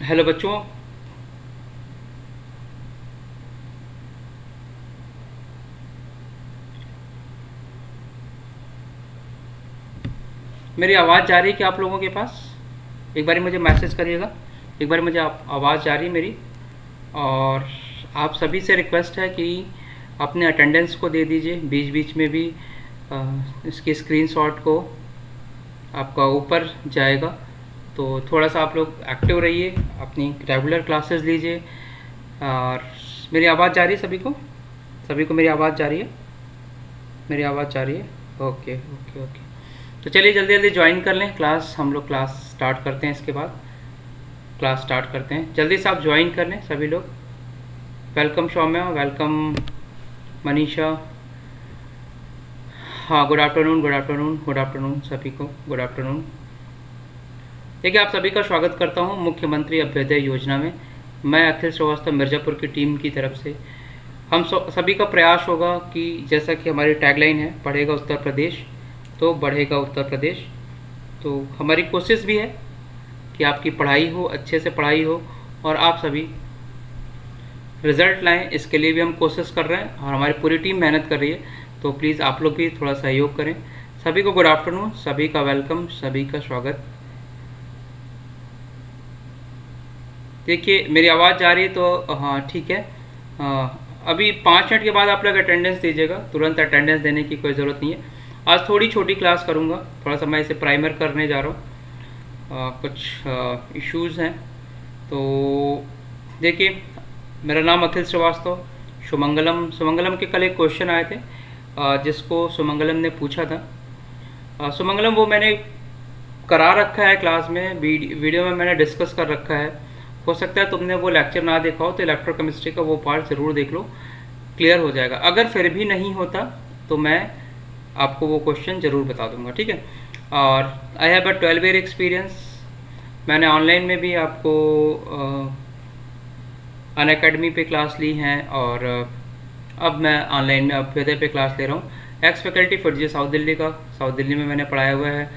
Hello बच्चों। मेरी आवाज़ जा रही है क्या आप लोगों के पास? एक बारी मुझे मैसेज करिएगा। एक बारी मुझे आवाज़ जा रही है मेरी। और आप सभी से रिक्वेस्ट है कि अपने अटेंडेंस को दे दीजिए बीच बीच में भी। इसकी स्क्रीनशॉट को आपका ऊपर जाएगा, तो थोड़ा सा आप लोग एक्टिव रहिए, अपनी रेगुलर क्लासेस लीजिए। और मेरी आवाज़ जा रही है सभी को? सभी को मेरी आवाज़ जा रही है? मेरी आवाज़ जा रही है? Okay okay okay. तो चलिए जल्दी जल्दी ज्वाइन कर लें क्लास। हम लोग क्लास स्टार्ट करते हैं, इसके बाद क्लास स्टार्ट करते हैं। जल्दी से आप ज्वाइन कर लें सभी लोग। Welcome Saumya, welcome Manisha. हाँ, good afternoon good afternoon good afternoon सभी को, गुड आफ्टरनून। देखिए, आप सभी का स्वागत करता हूँ मुख्यमंत्री अभ्युदय योजना में। मैं अखिल श्रीवास्तव मिर्ज़ापुर की टीम की तरफ से हम सभी का प्रयास होगा कि जैसा कि हमारी टैगलाइन है, पढ़ेगा उत्तर प्रदेश तो बढ़ेगा उत्तर प्रदेश। तो हमारी कोशिश भी है कि आपकी पढ़ाई हो, अच्छे से पढ़ाई हो और आप सभी रिज़ल्ट लाएं। इसके लिए भी हम कोशिश कर रहे हैं और हमारी पूरी टीम मेहनत कर रही है। तो प्लीज़ आप लोग भी थोड़ा सहयोग करें। सभी को गुड आफ्टरनून, सभी का वेलकम, सभी का स्वागत। देखिए, मेरी आवाज़ जा रही है तो हाँ ठीक है। अभी 5 मिनट के बाद आप लोग अटेंडेंस दीजिएगा। तुरंत अटेंडेंस देने की कोई ज़रूरत नहीं है। आज थोड़ी छोटी क्लास करूँगा, थोड़ा सा मैं इसे प्राइमर करने जा रहा हूँ। कुछ इश्यूज़ हैं। तो देखिए, मेरा नाम अखिल श्रीवास्तव। सुमंगलम के कल एक क्वेश्चन आए थे, जिसको सुमंगलम ने पूछा था। सुमंगलम, वो मैंने करा रखा है क्लास में, वीडियो में मैंने डिस्कस कर रखा है। हो सकता है तुमने वो लेक्चर ना देखा हो, तो इलेक्ट्रोकेमिस्ट्री का वो पार्ट ज़रूर देख लो, क्लियर हो जाएगा। अगर फिर भी नहीं होता तो मैं आपको वो क्वेश्चन ज़रूर बता दूंगा, ठीक है। और I have a 12 year experience. मैंने ऑनलाइन में भी आपको अन अकेडमी पे क्लास ली हैं, और अब मैं ऑनलाइन में अभ्युदय पे क्लास ले रहा हूँ। एक्स फैकल्टी फर्जी साउथ दिल्ली का, साउथ दिल्ली में मैंने पढ़ाया हुआ है।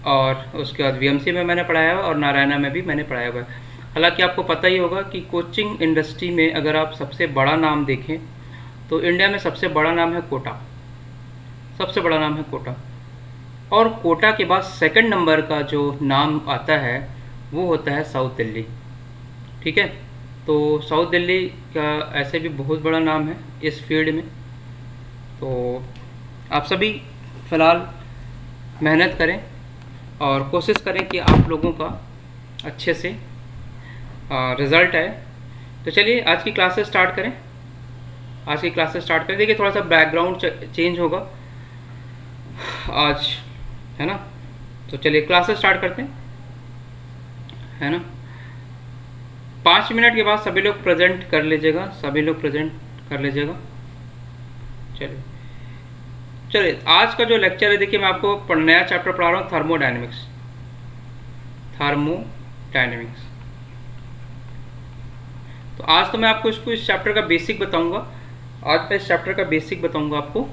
और उसके बाद वीएमसी में मैंने पढ़ाया हुआ है और नारायणा में भी मैंने पढ़ाया हुआ है। हालांकि आपको पता ही होगा कि कोचिंग इंडस्ट्री में अगर आप सबसे बड़ा नाम देखें तो इंडिया में सबसे बड़ा नाम है कोटा। सबसे बड़ा नाम है कोटा। और कोटा के बाद सेकंड नंबर का जो नाम आता है वो होता है साउथ दिल्ली, ठीक है। तो साउथ दिल्ली का ऐसे भी बहुत बड़ा नाम है इस फील्ड में। तो आप सभी फ़िलहाल मेहनत करें और कोशिश करें कि आप लोगों का अच्छे से रिज़ल्ट आए। तो चलिए आज की क्लासेस स्टार्ट करें। आज की क्लासेस स्टार्ट करें। देखिए, थोड़ा सा बैकग्राउंड चेंज होगा आज, है ना। तो चलिए क्लासेस स्टार्ट करते हैं, है ना। 5 मिनट के बाद सभी लोग प्रेजेंट कर लीजिएगा, सभी लोग प्रेजेंट कर लीजिएगा। चलिए चलिए, आज का जो लेक्चर है, देखिए मैं आपको नया चैप्टर पढ़ा रहा हूँ, थर्मोडायनेमिक्स। थर्मोडायनेमिक्स। तो आज तो मैं आपको इस चैप्टर का बेसिक बताऊंगा। आज मैं इस चैप्टर का बेसिक बताऊंगा आपको।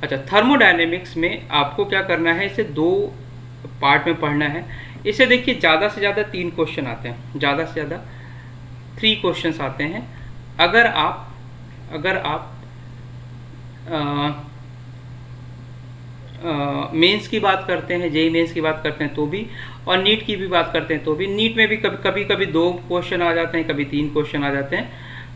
अच्छा, थर्मोडायनेमिक्स में आपको क्या करना है, इसे 2 पार्ट में पढ़ना है। इसे देखिए, ज़्यादा से ज़्यादा 3 क्वेश्चन आते हैं, ज़्यादा से ज़्यादा 3 क्वेश्चंस आते हैं। अगर आप मेंस की बात करते हैं, जेई मेंस की बात करते हैं तो भी, और नीट की भी बात करते हैं तो भी। नीट में भी कभी 2 क्वेश्चन आ जाते हैं, कभी 3 क्वेश्चन आ जाते हैं।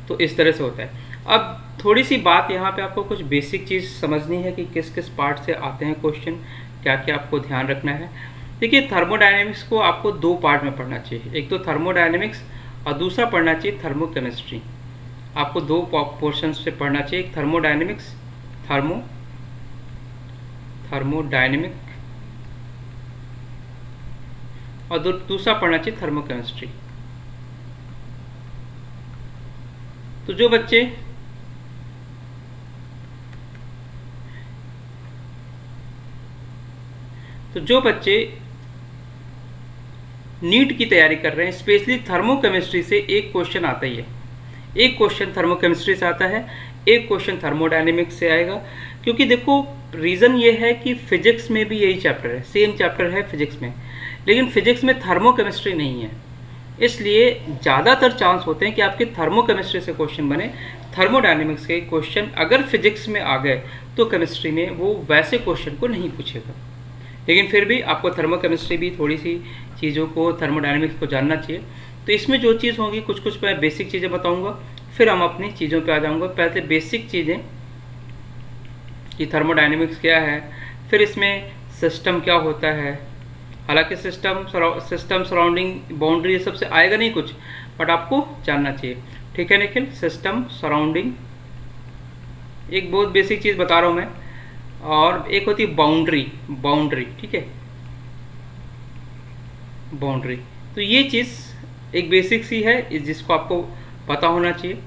तो इस तरह से होता है। अब थोड़ी सी बात यहाँ पे आपको कुछ बेसिक चीज़ समझनी है कि किस किस पार्ट से आते हैं क्वेश्चन, क्या क्या आपको ध्यान रखना है। देखिए, थर्मोडायनेमिक्स को आपको 2 पार्ट में पढ़ना चाहिए। एक तो थर्मोडायनेमिक्स और दूसरा पढ़ना चाहिए थर्मोकेमिस्ट्री। आपको 2 पोर्शन से पढ़ना चाहिए, एक थर्मोडायनेमिक्स, थर्मोडायनेमिक, और दूसरा पढ़ना चाहिए थर्मोकेमिस्ट्री। तो जो बच्चे नीट की तैयारी कर रहे हैं, स्पेशली थर्मोकेमिस्ट्री से एक क्वेश्चन आता ही है। एक क्वेश्चन थर्मोकेमिस्ट्री से आता है, एक क्वेश्चन थर्मोडायनेमिक्स से आएगा। क्योंकि देखो, रीज़न ये है कि फिजिक्स में भी यही चैप्टर है, सेम चैप्टर है फिजिक्स में, लेकिन फिजिक्स में थर्मोकेमिस्ट्री नहीं है, इसलिए ज़्यादातर चांस होते हैं कि आपके थर्मोकेमिस्ट्री से क्वेश्चन बने। थर्मोडायनेमिक्स के क्वेश्चन अगर फिजिक्स में आ गए तो केमिस्ट्री में वो वैसे क्वेश्चन को नहीं पूछेगा। लेकिन फिर भी आपको थर्मोकेमिस्ट्री भी थोड़ी सी चीज़ों को, थर्मोडायनेमिक्स को जानना चाहिए। तो इसमें जो चीज़ होगी, कुछ कुछ मैं बेसिक चीज़ें बताऊंगा, फिर हम अपनी चीज़ों पे आ जाऊंगा। पहले बेसिक चीज़ें कि थर्मोडायनेमिक्स क्या है, फिर इसमें सिस्टम क्या होता है। हालांकि सिस्टम सराउंडिंग बाउंड्री ये सबसे आएगा नहीं कुछ, बट आपको जानना चाहिए। ठीक है निखिल, सिस्टम सराउंडिंग एक बहुत बेसिक चीज़ बता रहा हूँ मैं, और एक होती है बाउंड्री। ठीक है, बाउंड्री, तो ये चीज़ एक बेसिक सी है जिसको आपको पता होना चाहिए।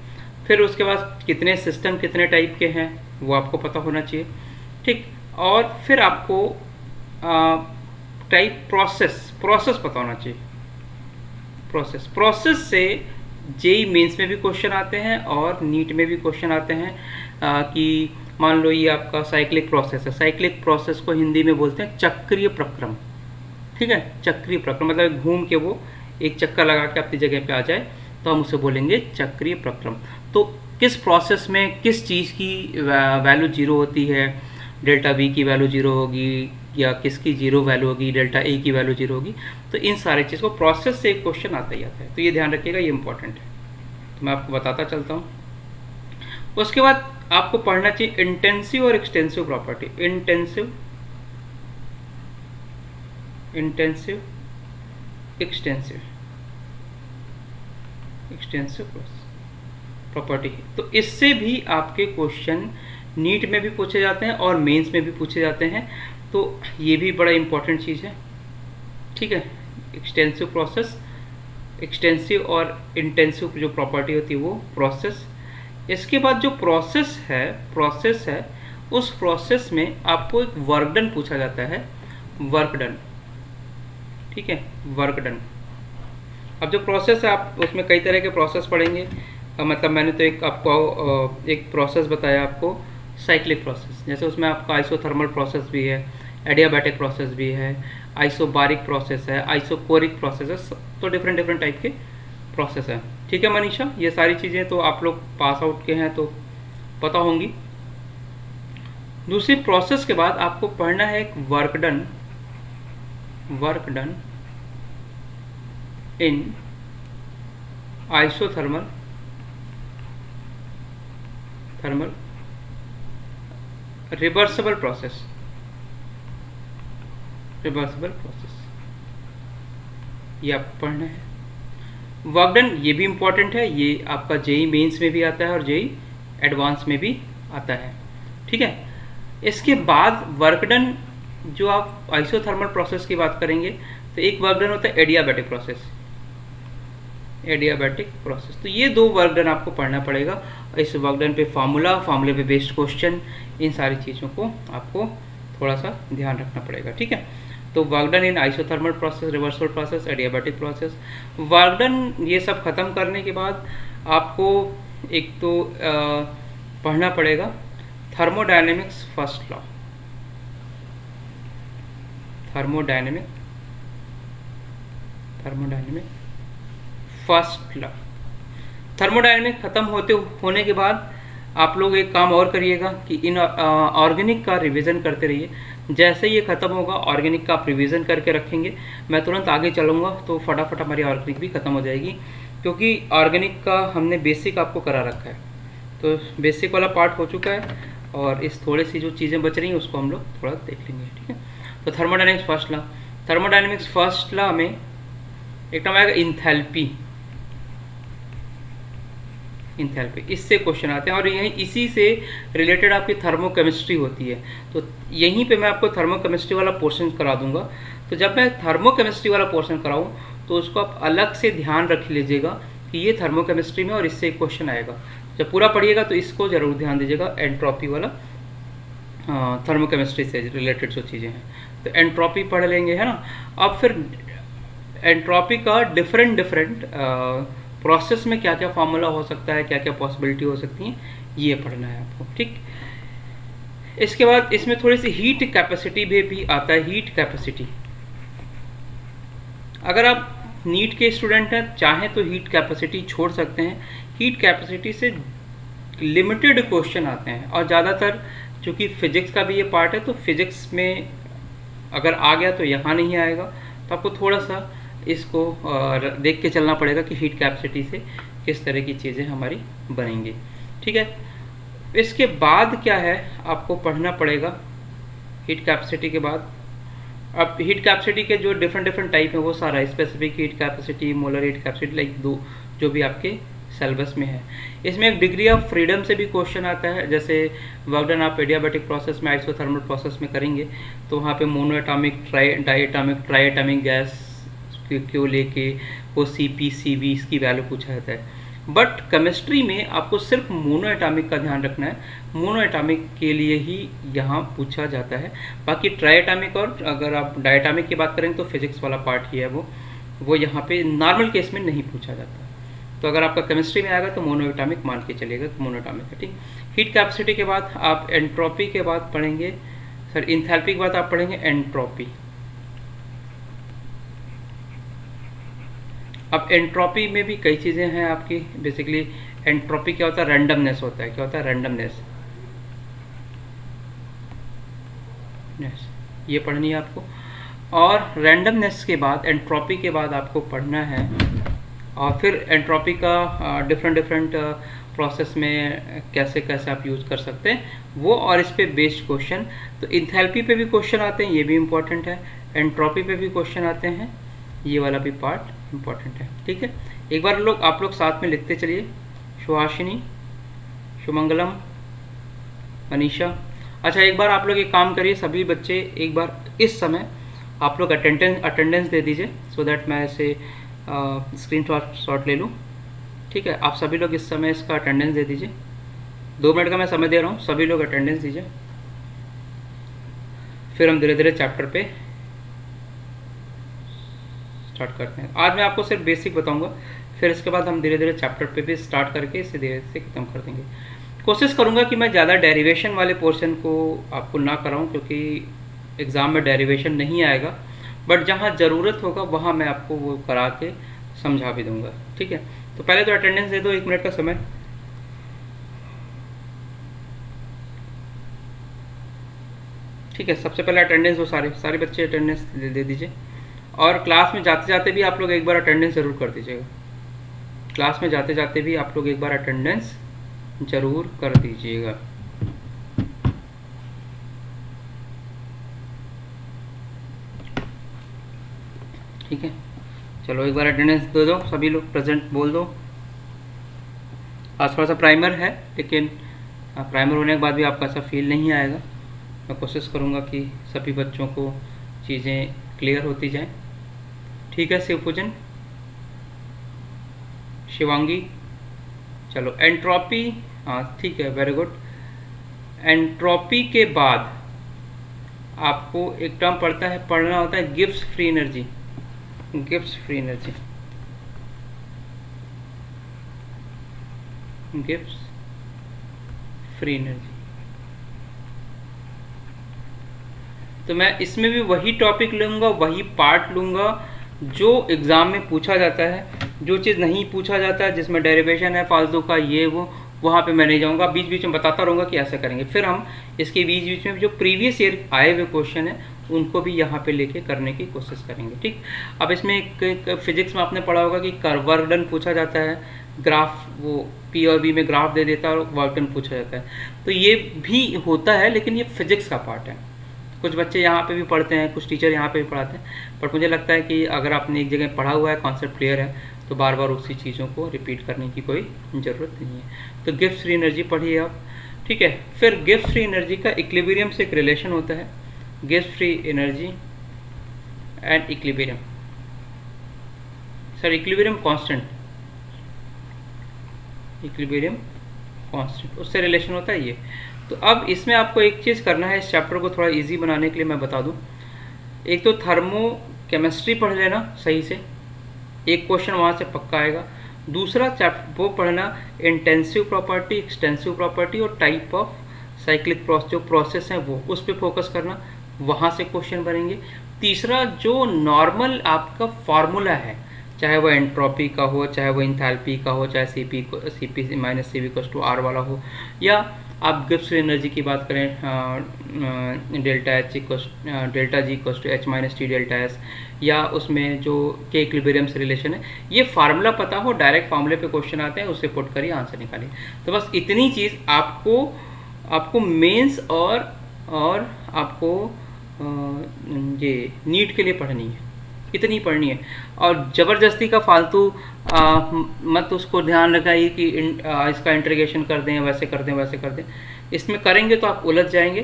फिर उसके बाद कितने सिस्टम कितने टाइप के हैं वो आपको पता होना चाहिए। ठीक, और फिर आपको टाइप प्रोसेस पता होना चाहिए। प्रोसेस से जेई मेंस में भी क्वेश्चन आते हैं और नीट में भी क्वेश्चन आते हैं। कि मान लो ये आपका साइक्लिक प्रोसेस है, साइक्लिक प्रोसेस को हिंदी में बोलते हैं चक्रीय प्रक्रम। ठीक है, चक्रीय प्रक्रम मतलब घूम के वो एक चक्कर लगा के अपनी जगह पे आ जाए, तो हम उसे बोलेंगे चक्रीय प्रक्रम। तो किस प्रोसेस में किस चीज़ की वैल्यू जीरो होती है, डेल्टा वी की वैल्यू जीरो होगी, या किसकी जीरो वैल्यू होगी, डेल्टा ए की वैल्यू जीरो होगी। तो इन सारी चीज़ को प्रोसेस से एक क्वेश्चन आता ही आता है, तो ये ध्यान रखिएगा, ये इंपॉर्टेंट है। तो मैं आपको बताता चलता हूँ। उसके बाद आपको पढ़ना चाहिए इंटेंसिव और extensive property. Intensive extensive property. तो इससे भी आपके क्वेश्चन नीट में भी पूछे जाते हैं और मेंस में भी पूछे जाते हैं, तो ये भी बड़ा इंपॉर्टेंट चीज़ है। ठीक है, एक्सटेंसिव प्रोसेस, एक्सटेंसिव और इंटेंसिव जो प्रॉपर्टी होती है वो प्रोसेस। इसके बाद जो प्रोसेस है उस प्रोसेस में आपको एक वर्क डन पूछा जाता है, वर्क डन। ठीक है, वर्क डन। अब जो प्रोसेस है आप उसमें कई तरह के प्रोसेस पढ़ेंगे। मतलब मैंने तो एक आपको एक प्रोसेस बताया आपको, साइक्लिक प्रोसेस, जैसे उसमें आपका आइसोथर्मल प्रोसेस भी है, एडियाबैटिक प्रोसेस भी है, आइसोबारिक प्रोसेस है, आइसोकोरिक प्रोसेस है। तो डिफरेंट टाइप के प्रोसेस है। ठीक है मनीषा, ये सारी चीज़ें तो आप लोग पास आउट के हैं तो पता होंगी। दूसरी प्रोसेस के बाद आपको पढ़ना है एक work done in isothermal reversible process. ये आपको पढ़ना है। वर्क डन ये भी इम्पॉर्टेंट है, ये आपका जेई मेंस में भी आता है और जेई एडवांस में भी आता है। ठीक है, इसके बाद वर्क डन जो आप आइसोथर्मल प्रोसेस की बात करेंगे तो एक वर्क डन होता है एडियाबैटिक प्रोसेस। तो ये दो वर्क डन आपको पढ़ना पड़ेगा। इस वर्क डन पे फार्मूले पे बेस्ड क्वेश्चन, इन सारी चीज़ों को आपको थोड़ा सा ध्यान रखना पड़ेगा। ठीक है, तो work done in isothermal process, reversal process, adiabatic process. Work done ये सब खत्म करने के बाद आपको एक तो पढ़ना पड़ेगा thermodynamics first law. Thermodynamic first law. Thermodynamic खत्म होने के बाद आप लोग एक काम और करिएगा कि इन ऑर्गेनिक का रिवीजन करते रहिए। जैसे ये खत्म होगा ऑर्गेनिक का आप रिवीजन करके रखेंगे, मैं तुरंत आगे चलूँगा तो फटाफट हमारी ऑर्गेनिक भी खत्म हो जाएगी, क्योंकि ऑर्गेनिक का हमने बेसिक आपको करा रखा है। तो बेसिक वाला पार्ट हो चुका है और इस थोड़ी सी जो चीज़ें बच रही हैं उसको हम लोग थोड़ा देख लेंगे। ठीक है, तो थर्मोडायनेमिक्स फर्स्ट लॉ में एक टर्म आएगा इंथैल्पी। इससे क्वेश्चन आते हैं और यही इसी से रिलेटेड आपकी थर्मोकेमिस्ट्री होती है। तो यहीं पे मैं आपको थर्मोकेमिस्ट्री वाला पोर्शन करा दूंगा। तो जब मैं थर्मोकेमिस्ट्री वाला पोर्शन कराऊं तो उसको आप अलग से ध्यान रख लीजिएगा कि ये थर्मोकेमिस्ट्री में और इससे एक क्वेश्चन आएगा। जब पूरा पढ़िएगा तो इसको ज़रूर ध्यान दीजिएगा, एंट्रोपी वाला, थर्मोकेमिस्ट्री से रिलेटेड जो चीज़ें हैं। तो एंट्रोपी पढ़ लेंगे, है ना। अब फिर एंट्रोपी का डिफरेंट प्रोसेस में क्या क्या फार्मूला हो सकता है, क्या क्या पॉसिबिलिटी हो सकती हैं, ये पढ़ना है आपको। ठीक, इसके बाद इसमें थोड़ी सी हीट कैपेसिटी भी आता है। हीट कैपेसिटी अगर आप नीट के स्टूडेंट हैं, चाहें तो हीट कैपेसिटी छोड़ सकते हैं। हीट कैपेसिटी से लिमिटेड क्वेश्चन आते हैं, और ज़्यादातर चूँकि फिजिक्स का भी ये पार्ट है, तो फिजिक्स में अगर आ गया तो यहाँ नहीं आएगा। तो आपको थोड़ा सा इसको देख के चलना पड़ेगा कि हीट कैपेसिटी से किस तरह की चीज़ें हमारी बनेंगी। ठीक है, इसके बाद क्या है, आपको पढ़ना पड़ेगा हीट कैपेसिटी के बाद। अब हीट कैपेसिटी के जो डिफरेंट टाइप है वो सारा, specific heat capacity, molar heat capacity, like दो जो भी आपके सिलेबस में है। इसमें एक डिग्री ऑफ फ्रीडम से भी क्वेश्चन आता है, जैसे वर्क डन आप एडियाबैटिक प्रोसेस में, आइसोथर्मल प्रोसेस में करेंगे, तो वहाँ पे मोनो एटॉमिक, डाईएटॉमिक, ट्राईएटॉमिक गैस क्यों लेके वो CP CV इसकी वैल्यू पूछा जाता है। बट केमिस्ट्री में आपको सिर्फ मोनो एटॉमिक का ध्यान रखना है, मोनो एटॉमिक के लिए ही यहाँ पूछा जाता है। बाकी ट्राईएटॉमिक और अगर आप डाईएटॉमिक की बात करेंगे तो फिजिक्स वाला पार्ट ही है वो यहाँ पे नॉर्मल केस में नहीं पूछा जाता। तो अगर आपका केमिस्ट्री में आएगा तो मोनो एटॉमिक मान के चलिएगा, मोनो एटॉमिक है। ठीक, हीट कैपेसिटी के बाद आप एंट्रोपी के बाद पढ़ेंगे, सर इंथैल्पी के बाद आप पढ़ेंगे एंट्रोपी। अब एंट्रोपी में भी कई चीज़ें हैं आपकी। बेसिकली एंट्रोपी क्या होता है, रैंडमनेस होता है। क्या होता है, रैंडमनेस, ये पढ़नी है आपको। और रैंडमनेस के बाद, एंट्रोपी के बाद आपको पढ़ना है, और फिर एंट्रोपी का डिफरेंट प्रोसेस में कैसे कैसे आप यूज़ कर सकते हैं वो, और इस पे बेस्ड क्वेश्चन। तो इंथैल्पी पे भी क्वेश्चन आते हैं, ये भी इम्पोर्टेंट है। एंट्रोपी पे भी क्वेश्चन आते हैं, ये वाला भी पार्ट इम्पोर्टेंट है। ठीक है, एक बार आप लोग साथ में लिखते चलिए। सुहासिनी, शुमंगलम, मनीषा। अच्छा, एक बार आप लोग एक काम करिए, सभी बच्चे एक बार इस समय आप लोग अटेंडेंस दे दीजिए, सो दैट मैं इसे स्क्रीन शॉट ले लूँ। ठीक है, आप सभी लोग इस समय इसका अटेंडेंस दे दीजिए। 2 मिनट का मैं समय दे रहा हूँ, सभी लोग अटेंडेंस दीजिए। फिर हम धीरे धीरे चैप्टर पे स्टार्ट करते हैं। आज मैं आपको सिर्फ बेसिक बताऊंगा, फिर इसके बाद हम धीरे धीरे चैप्टर पे भी स्टार्ट करके इसे धीरे से खत्म कर देंगे। कोशिश करूंगा कि मैं ज़्यादा डेरिवेशन वाले पोर्शन को आपको ना कराऊं, क्योंकि एग्ज़ाम में डेरिवेशन नहीं आएगा, बट जहाँ ज़रूरत होगा वहाँ मैं आपको वो करा के समझा भी दूंगा। ठीक है, तो पहले तो अटेंडेंस दे दो, 1 मिनट का समय। ठीक है, सबसे पहले अटेंडेंस दो, सारे बच्चे अटेंडेंस दे दीजिए। और क्लास में जाते जाते भी आप लोग एक बार अटेंडेंस ज़रूर कर दीजिएगा। क्लास में जाते जाते भी आप लोग एक बार अटेंडेंस ज़रूर कर दीजिएगा। ठीक है, चलो एक बार अटेंडेंस दे दो, सभी लोग प्रेजेंट बोल दो। आज थोड़ा सा प्राइमर है, लेकिन प्राइमर होने के बाद भी आपका ऐसा फील नहीं आएगा। मैं कोशिश करूँगा कि सभी बच्चों को चीज़ें क्लियर होती जाएं। ठीक है, शिवपूजन, शिवांगी, चलो एंट्रोपी, हाँ ठीक है, वेरी गुड। एंट्रोपी के बाद आपको एक टर्म पढ़ना होता है Gibbs free energy. Gibbs free energy, Gibbs free energy. तो मैं इसमें भी वही टॉपिक लूँगा, वही पार्ट लूँगा जो एग्ज़ाम में पूछा जाता है। जो चीज़ नहीं पूछा जाता है, जिसमें डेरिवेशन है फालतू का ये वो, वहाँ पे मैं नहीं जाऊँगा। बीच बीच में बताता रहूँगा कि ऐसा करेंगे। फिर हम इसके बीच बीच में जो प्रीवियस ईयर आए हुए क्वेश्चन हैं उनको भी यहाँ पे लेके करने की कोशिश करेंगे। ठीक, अब इसमें एक फिजिक्स में आपने पढ़ा होगा कि वर्क डन पूछा जाता है, ग्राफ वो P और V में ग्राफ दे देता है और वर्क डन पूछा जाता है। तो ये भी होता है, लेकिन ये फिजिक्स का पार्ट है। कुछ बच्चे यहाँ पे भी पढ़ते हैं, कुछ टीचर यहाँ पे भी पढ़ाते हैं, बट मुझे लगता है कि अगर आपने एक जगह पढ़ा हुआ है, कॉन्सेप्ट क्लियर है, तो बार बार उसी चीज़ों को रिपीट करने की कोई ज़रूरत नहीं है। तो गिब्स फ्री एनर्जी पढ़िए आप। ठीक है, फिर गिब्स फ्री एनर्जी का इक्विलिब्रियम से एक रिलेशन होता है। Gibbs free energy and equilibrium, sir equilibrium constant, equilibrium constant, उससे रिलेशन होता है ये। तो अब इसमें आपको एक चीज़ करना है, इस चैप्टर को थोड़ा इजी बनाने के लिए मैं बता दूं। एक तो थर्मो केमिस्ट्री पढ़ लेना सही से, एक क्वेश्चन वहाँ से पक्का आएगा। दूसरा चैप्टर वो पढ़ना इंटेंसिव प्रॉपर्टी, एक्सटेंसिव प्रॉपर्टी और टाइप ऑफ साइक्लिक प्रोसेस, जो प्रोसेस हैं वो उस पर फोकस करना, वहाँ से क्वेश्चन बनेंगे। तीसरा जो नॉर्मल आपका फार्मूला है, चाहे वो एंट्रोपी का हो, चाहे वो इंथैल्पी का हो, चाहे C P minus C V equals to R वाला हो, या आप गिब्स एनर्जी की बात करें delta G equals to H minus T delta S, या उसमें जो के इक्विलिब्रियम से रिलेशन है, ये फार्मूला पता हो, डायरेक्ट फार्मूले पे क्वेश्चन आते हैं, उससे पुट करिए, आंसर निकालिए। तो बस इतनी चीज़ आपको मेंस और आपको ये नीट के लिए पढ़नी है, इतनी पढ़नी है। और ज़बरदस्ती का फालतू मत उसको ध्यान लगाइए कि इसका इंटीग्रेशन कर दें, वैसे कर दें, वैसे कर दें। इसमें करेंगे तो आप उलझ जाएंगे।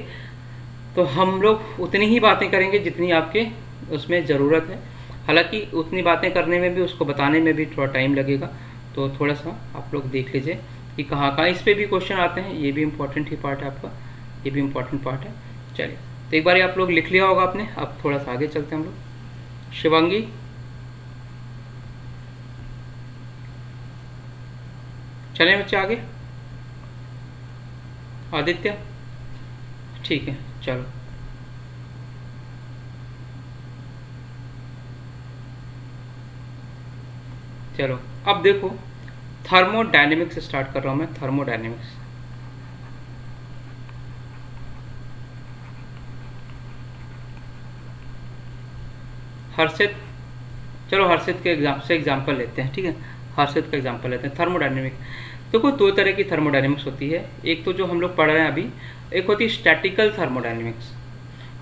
तो हम लोग उतनी ही बातें करेंगे जितनी आपके उसमें ज़रूरत है। हालांकि उतनी बातें करने में भी, उसको बताने में भी थोड़ा टाइम लगेगा, तो थोड़ा सा आप लोग देख लीजिए कि कहाँ कहाँ इस पर भी क्वेश्चन आते हैं। ये भी इम्पोर्टेंट ही पार्ट है आपका, ये भी इम्पोर्टेंट पार्ट है। चलिए, तो एक बार आप लोग लिख लिया होगा आपने। अब थोड़ा सा आगे चलते हैं हम लोग। शिवांगी, चलें बच्चे आगे। आदित्य, ठीक है, चलो। चलो अब देखो, थर्मोडायनेमिक्स से स्टार्ट कर रहा हूँ मैं। थर्मोडायनेमिक्स, हर्षित, चलो हर्षित के एग्जाम्पल लेते हैं, ठीक है। हर्षित का एग्जाम्पल लेते हैं। थर्मोडायनेमिक्स, देखो दो तरह की थर्मोडायनेमिक्स होती है। एक तो जो हम लोग पढ़ रहे हैं अभी, एक होती है स्टैटिकल थर्मोडायनेमिक्स।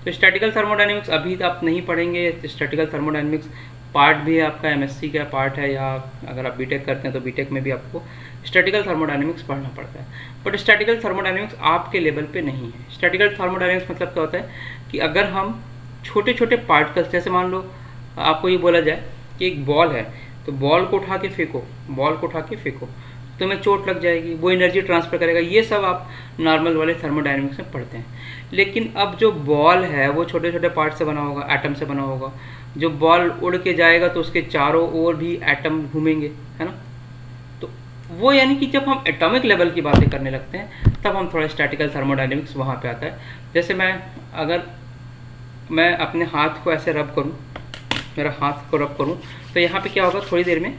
तो स्टैटिकल थर्मोडायनेमिक्स अभी तो आप नहीं पढ़ेंगे। स्टैटिकल थर्मोडायनेमिक्स पार्ट भी है आपका, एमएससी का पार्ट है, या अगर आप बीटेक करते हैं तो बीटेक में भी आपको स्टैटिकल थर्मोडायनेमिक्स पढ़ना पड़ता है। बट स्टैटिकल थर्मोडायनेमिक्स आपके लेवल पे नहीं है। स्टैटिकल थर्मोडायनेमिक्स मतलब क्या होता है कि अगर हम छोटे छोटे पार्टिकल्स, जैसे मान लो आपको ये बोला जाए कि एक बॉल है, तो बॉल को उठा के फेंको, बॉल को उठा के फेंको, तुम्हें चोट लग जाएगी, वो एनर्जी ट्रांसफर करेगा। ये सब आप नॉर्मल वाले थर्मोडायनेमिक्स में पढ़ते हैं। लेकिन अब जो बॉल है वो छोटे छोटे पार्ट से बना होगा, एटम से बना होगा। जो बॉल उड़ के जाएगा तो उसके चारों ओर भी एटम घूमेंगे, है ना। तो वो यानी कि जब हम एटॉमिक लेवल की बातें करने लगते हैं तब हम थोड़ा स्टैटिकल थर्मोडायनेमिक्स वहाँ पे आता है। जैसे अगर मैं अपने हाथ को ऐसे रब करूँ, मेरा हाथ को रब करूँ, तो यहाँ पे क्या होगा, थोड़ी देर में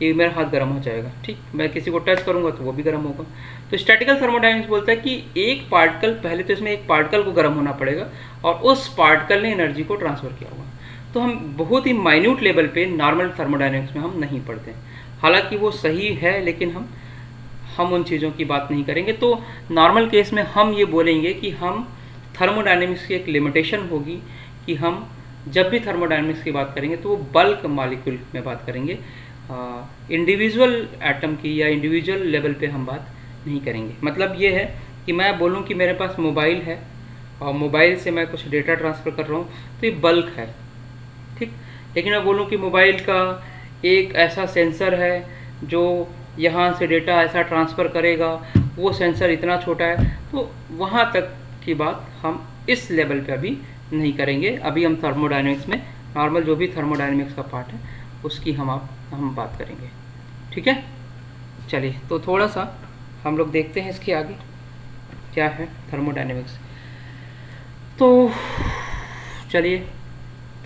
ये मेरा हाथ गर्म हो जाएगा, ठीक। मैं किसी को टच करूँगा तो वो भी गर्म होगा। तो स्टैटिकल थर्मोडायनेमिक्स बोलता है कि एक पार्टिकल, पहले तो इसमें एक पार्टिकल को गर्म होना पड़ेगा और उस पार्टिकल ने एनर्जी को ट्रांसफ़र किया होगा। तो हम बहुत ही माइन्यूट लेवल पे नॉर्मल थर्मोडायनेमिक्स में हम नहीं पढ़ते हैं। हालांकि वो सही है, लेकिन हम उन चीज़ों की बात नहीं करेंगे। तो नॉर्मल केस में हम ये बोलेंगे कि हम थर्मोडायनेमिक्स की एक लिमिटेशन होगी कि हम जब भी थर्मोडायनेमिक्स की बात करेंगे तो वो बल्क मॉलिक्यूल में बात करेंगे, इंडिविजुअल एटम की या इंडिविजुअल लेवल पे हम बात नहीं करेंगे। मतलब ये है कि मैं बोलूँ कि मेरे पास मोबाइल है और मोबाइल से मैं कुछ डेटा ट्रांसफ़र कर रहा हूँ, तो ये बल्क है, ठीक। लेकिन मैं बोलूँ कि मोबाइल का एक ऐसा सेंसर है जो यहाँ से डेटा ऐसा ट्रांसफ़र करेगा, वो सेंसर इतना छोटा है, तो वहाँ तक की बात हम इस लेवल पे अभी नहीं करेंगे। अभी हम थर्मोडायनेमिक्स में नॉर्मल जो भी थर्मोडायनेमिक्स का पार्ट है उसकी हम बात करेंगे, ठीक है। चलिए, तो थोड़ा सा हम लोग देखते हैं इसके आगे क्या है थर्मोडायनेमिक्स। तो चलिए,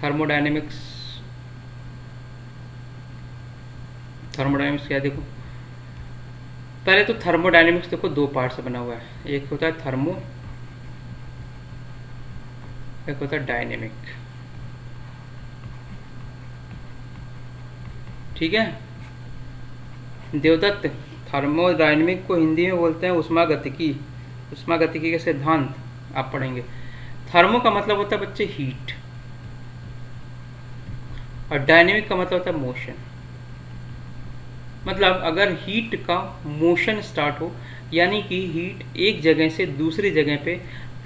थर्मोडायनेमिक्स क्या, देखो पहले तो थर्मोडायनेमिक्स देखो दो पार्ट से बना हुआ है। एक होता है थर्मो, एक होता है डायनेमिक, ठीक है। देवदत्त, थर्मोडायनेमिक को हिंदी में बोलते हैं उष्मागतिकी। उष्मागतिकी के सिद्धांत आप पढ़ेंगे। थर्मो का मतलब होता है बच्चे हीट, और डायनेमिक का मतलब होता है मोशन। मतलब अगर हीट का मोशन स्टार्ट हो, यानी कि हीट एक जगह से दूसरी जगह पे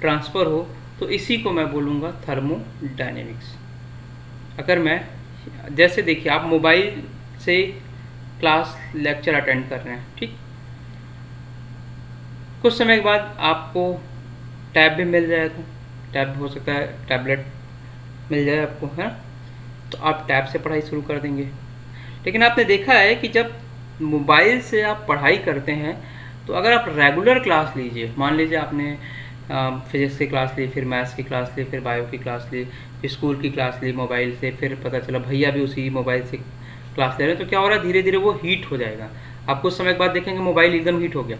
ट्रांसफ़र हो, तो इसी को मैं बोलूँगा थर्मोडायनेमिक्स। अगर मैं, जैसे देखिए आप मोबाइल से क्लास लेक्चर अटेंड कर रहे हैं, ठीक। कुछ समय के बाद आपको टैब भी मिल जाएगा, टैब हो सकता है टैबलेट मिल जाए आपको, है। तो आप टैब से पढ़ाई शुरू कर देंगे। लेकिन आपने देखा है कि जब मोबाइल से आप पढ़ाई करते हैं तो अगर आप रेगुलर क्लास लीजिए, मान लीजिए आपने फिजिक्स की क्लास ली, फिर मैथ्स की क्लास ली, फिर बायो की क्लास ली, फिर स्कूल की क्लास ली मोबाइल से, फिर पता चला भैया भी उसी मोबाइल से क्लास ले रहे हैं, तो क्या हो रहा है, धीरे धीरे वो हीट हो जाएगा। आप कुछ समय के बाद देखेंगे मोबाइल एकदम हीट हो गया।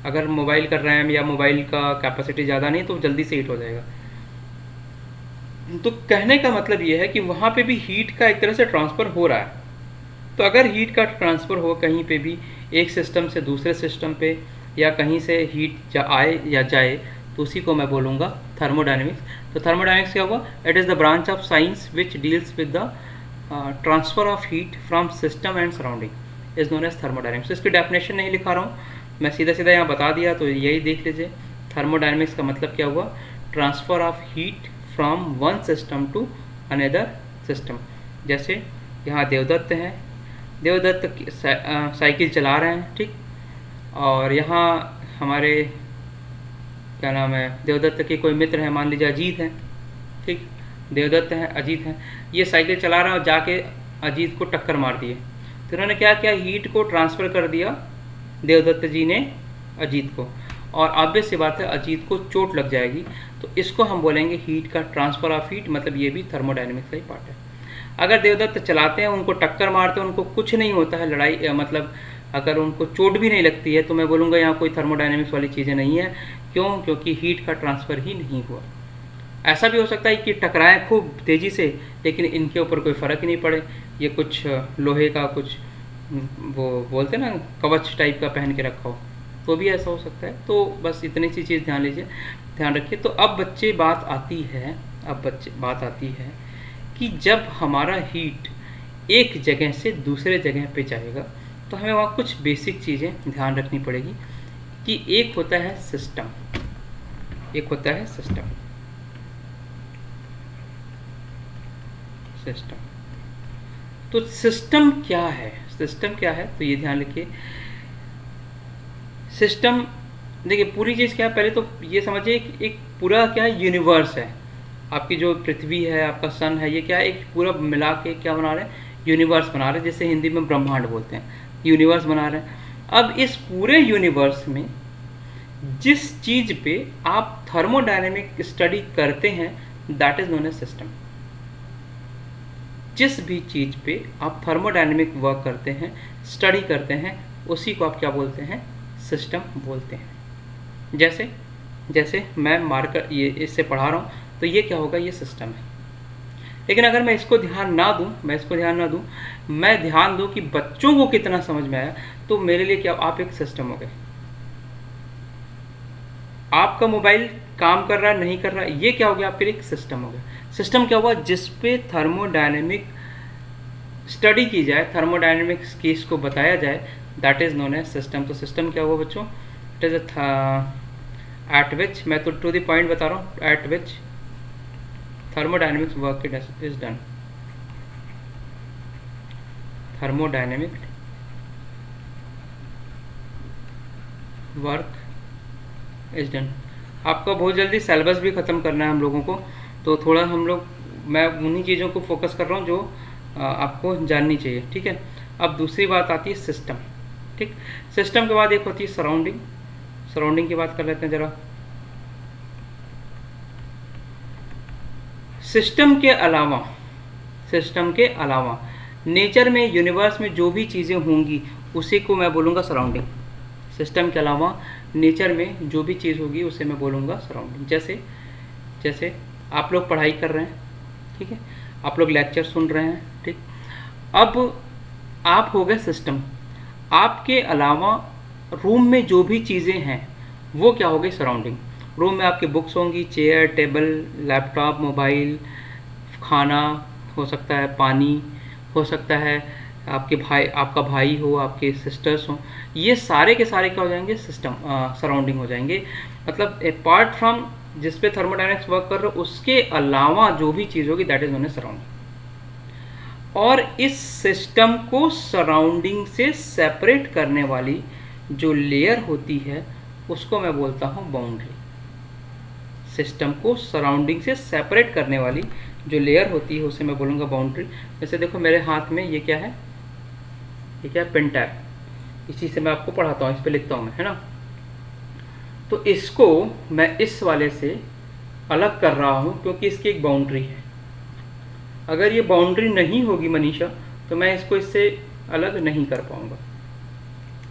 अगर मोबाइल कर रहे हैं या मोबाइल का कैपेसिटी ज़्यादा नहीं तो जल्दी से हीट हो जाएगा। तो कहने का मतलब ये है कि वहाँ पे भी हीट का एक तरह से ट्रांसफ़र हो रहा है। तो अगर हीट का ट्रांसफ़र हो कहीं पे भी, एक सिस्टम से दूसरे सिस्टम पे, या कहीं से हीट आए या जाए, तो उसी को मैं बोलूँगा थर्मोडायनेमिक्स। तो थर्मोडायनेमिक्स क्या हुआ? It is the branch of science which deals with the transfer of heat from system and surrounding is known as thermodynamics. इसकी डेफिनेशन नहीं लिखा रहा हूँ, मैं सीधा सीधा यहाँ बता दिया, तो यही देख लीजिए। थर्मोडायनेमिक्स का मतलब क्या हुआ? Transfer of heat from one system to another system. जैसे यहाँ देवदत्त हैं, देवदत्त साइकिल चला रहे हैं, ठीक, और यहाँ हमारे क्या नाम है, देवदत्त के कोई मित्र हैं, मान लीजिए अजीत हैं, ठीक, देवदत्त हैं, अजीत हैं, ये साइकिल चला रहा है और जाके अजीत को टक्कर मार दिए। तो उन्होंने क्या किया, हीट को ट्रांसफ़र कर दिया देवदत्त जी ने अजीत को, और ऑब्वियस सी बात है अजीत को चोट लग जाएगी। तो इसको हम बोलेंगे हीट का ट्रांसफ़र ऑफ हीट, मतलब ये भी थर्मोडायनेमिक्स का ही पार्ट है। अगर देवदत्त चलाते हैं, उनको टक्कर मारते हैं, उनको कुछ नहीं होता है, लड़ाई मतलब अगर उनको चोट भी नहीं लगती है, तो मैं बोलूँगा यहाँ कोई थर्मोडायनेमिक्स वाली चीज़ें नहीं है। क्यों? क्योंकि हीट का ट्रांसफ़र ही नहीं हुआ। ऐसा भी हो सकता है कि टकराएं खूब तेज़ी से, लेकिन इनके ऊपर कोई फ़र्क ही नहीं पड़े, ये कुछ लोहे का कुछ वो बोलते हैं ना कवच टाइप का पहन के रखा हो, तो भी ऐसा हो सकता है। तो बस इतनी सी चीज़ ध्यान लीजिए, ध्यान रखिए। तो अब बच्चे बात आती है कि जब हमारा हीट एक जगह से दूसरे जगह पे जाएगा, तो हमें वहाँ कुछ बेसिक चीज़ें ध्यान रखनी पड़ेगी कि एक होता है सिस्टम, एक होता है सिस्टम। तो सिस्टम क्या है? सिस्टम क्या है तो ये ध्यान रखिए। सिस्टम देखिए पूरी चीज़ क्या है, पहले तो ये समझिए एक पूरा क्या है, यूनिवर्स है। आपकी जो पृथ्वी है, आपका सन है, ये क्या है, एक पूरा मिला के क्या बना रहे हैं, यूनिवर्स बना रहे हैं, जैसे हिंदी में ब्रह्मांड बोलते हैं, यूनिवर्स बना रहे हैं। अब इस पूरे यूनिवर्स में जिस चीज़ पे आप थर्मोडायनेमिक स्टडी करते हैं, that is known as system. जिस भी चीज़ पे आप थर्मोडायनेमिक वर्क करते हैं, स्टडी करते हैं, उसी को आप क्या बोलते हैं, सिस्टम बोलते हैं। जैसे मैं मार्कर ये इससे पढ़ा रहा हूँ, तो ये क्या होगा, ये सिस्टम है। लेकिन अगर मैं इसको ध्यान ना दूँ, मैं ध्यान दूँ कि बच्चों को कितना समझ में आया, तो मेरे लिए क्या, आप एक सिस्टम हो गए। आपका मोबाइल काम कर रहा है नहीं कर रहा है, ये क्या हो गया, आपके लिए एक सिस्टम हो गया। सिस्टम क्या हुआ, जिस पे थर्मोडायनेमिक स्टडी की जाए, थर्मोडायनेमिक्स केस को बताया जाए, that is known as system. तो सिस्टम क्या हुआ बच्चों, इट इज एट विच, मैं तो टू द पॉइंट बता रहा हूँ, eight which thermodynamics work is done. Thermodynamic work is done. आपका बहुत जल्दी सिलेबस भी ख़त्म करना है हम लोगों को, तो थोड़ा मैं उन्हीं चीज़ों को फोकस कर रहा हूँ जो आपको जाननी चाहिए, ठीक है। अब दूसरी बात आती है सिस्टम, ठीक। सिस्टम के बाद एक होती है सराउंडिंग। सराउंडिंग की बात कर लेते हैं ज़रा। सिस्टम के अलावा नेचर में, यूनिवर्स में जो भी चीज़ें होंगी, उसी को मैं बोलूँगा सराउंडिंग। सिस्टम के अलावा नेचर में जो भी चीज़ होगी उसे मैं बोलूँगा सराउंडिंग। जैसे आप लोग पढ़ाई कर रहे हैं, ठीक है, आप लोग लेक्चर सुन रहे हैं, ठीक। अब आप हो गए सिस्टम। आपके अलावा रूम में जो भी चीज़ें हैं वो क्या हो गई, सराउंडिंग। रूम में आपकी बुक्स होंगी, चेयर, टेबल, लैपटॉप, मोबाइल, खाना हो सकता है, पानी हो सकता है, आपका भाई हो, आपके सिस्टर्स हो, ये सारे के सारे क्या हो जाएंगे, सिस्टम सराउंडिंग हो जाएंगे। मतलब अपार्ट फ्रॉम जिस पे थर्मोडायनेमिक्स वर्क कर रहे हो, उसके अलावा जो भी चीज़ होगी that is known as surrounding. और इस सिस्टम को सराउंडिंग से सेपरेट करने वाली जो लेयर होती है उसको मैं बोलता हूँ बाउंड्री। सिस्टम को सराउंडिंग से सेपरेट करने वाली जो लेयर होती है उसे मैं बोलूँगा बाउंड्री। जैसे देखो मेरे हाथ में ये क्या है, ये क्या है, पेन टैब। इसी से मैं आपको पढ़ाता हूँ, इस पर लिखता हूँ मैं, है ना। तो इसको मैं इस वाले से अलग कर रहा हूँ क्योंकि इसकी एक बाउंड्री है। अगर ये बाउंड्री नहीं होगी मनीषा तो मैं इसको इससे अलग नहीं कर पाऊँगा।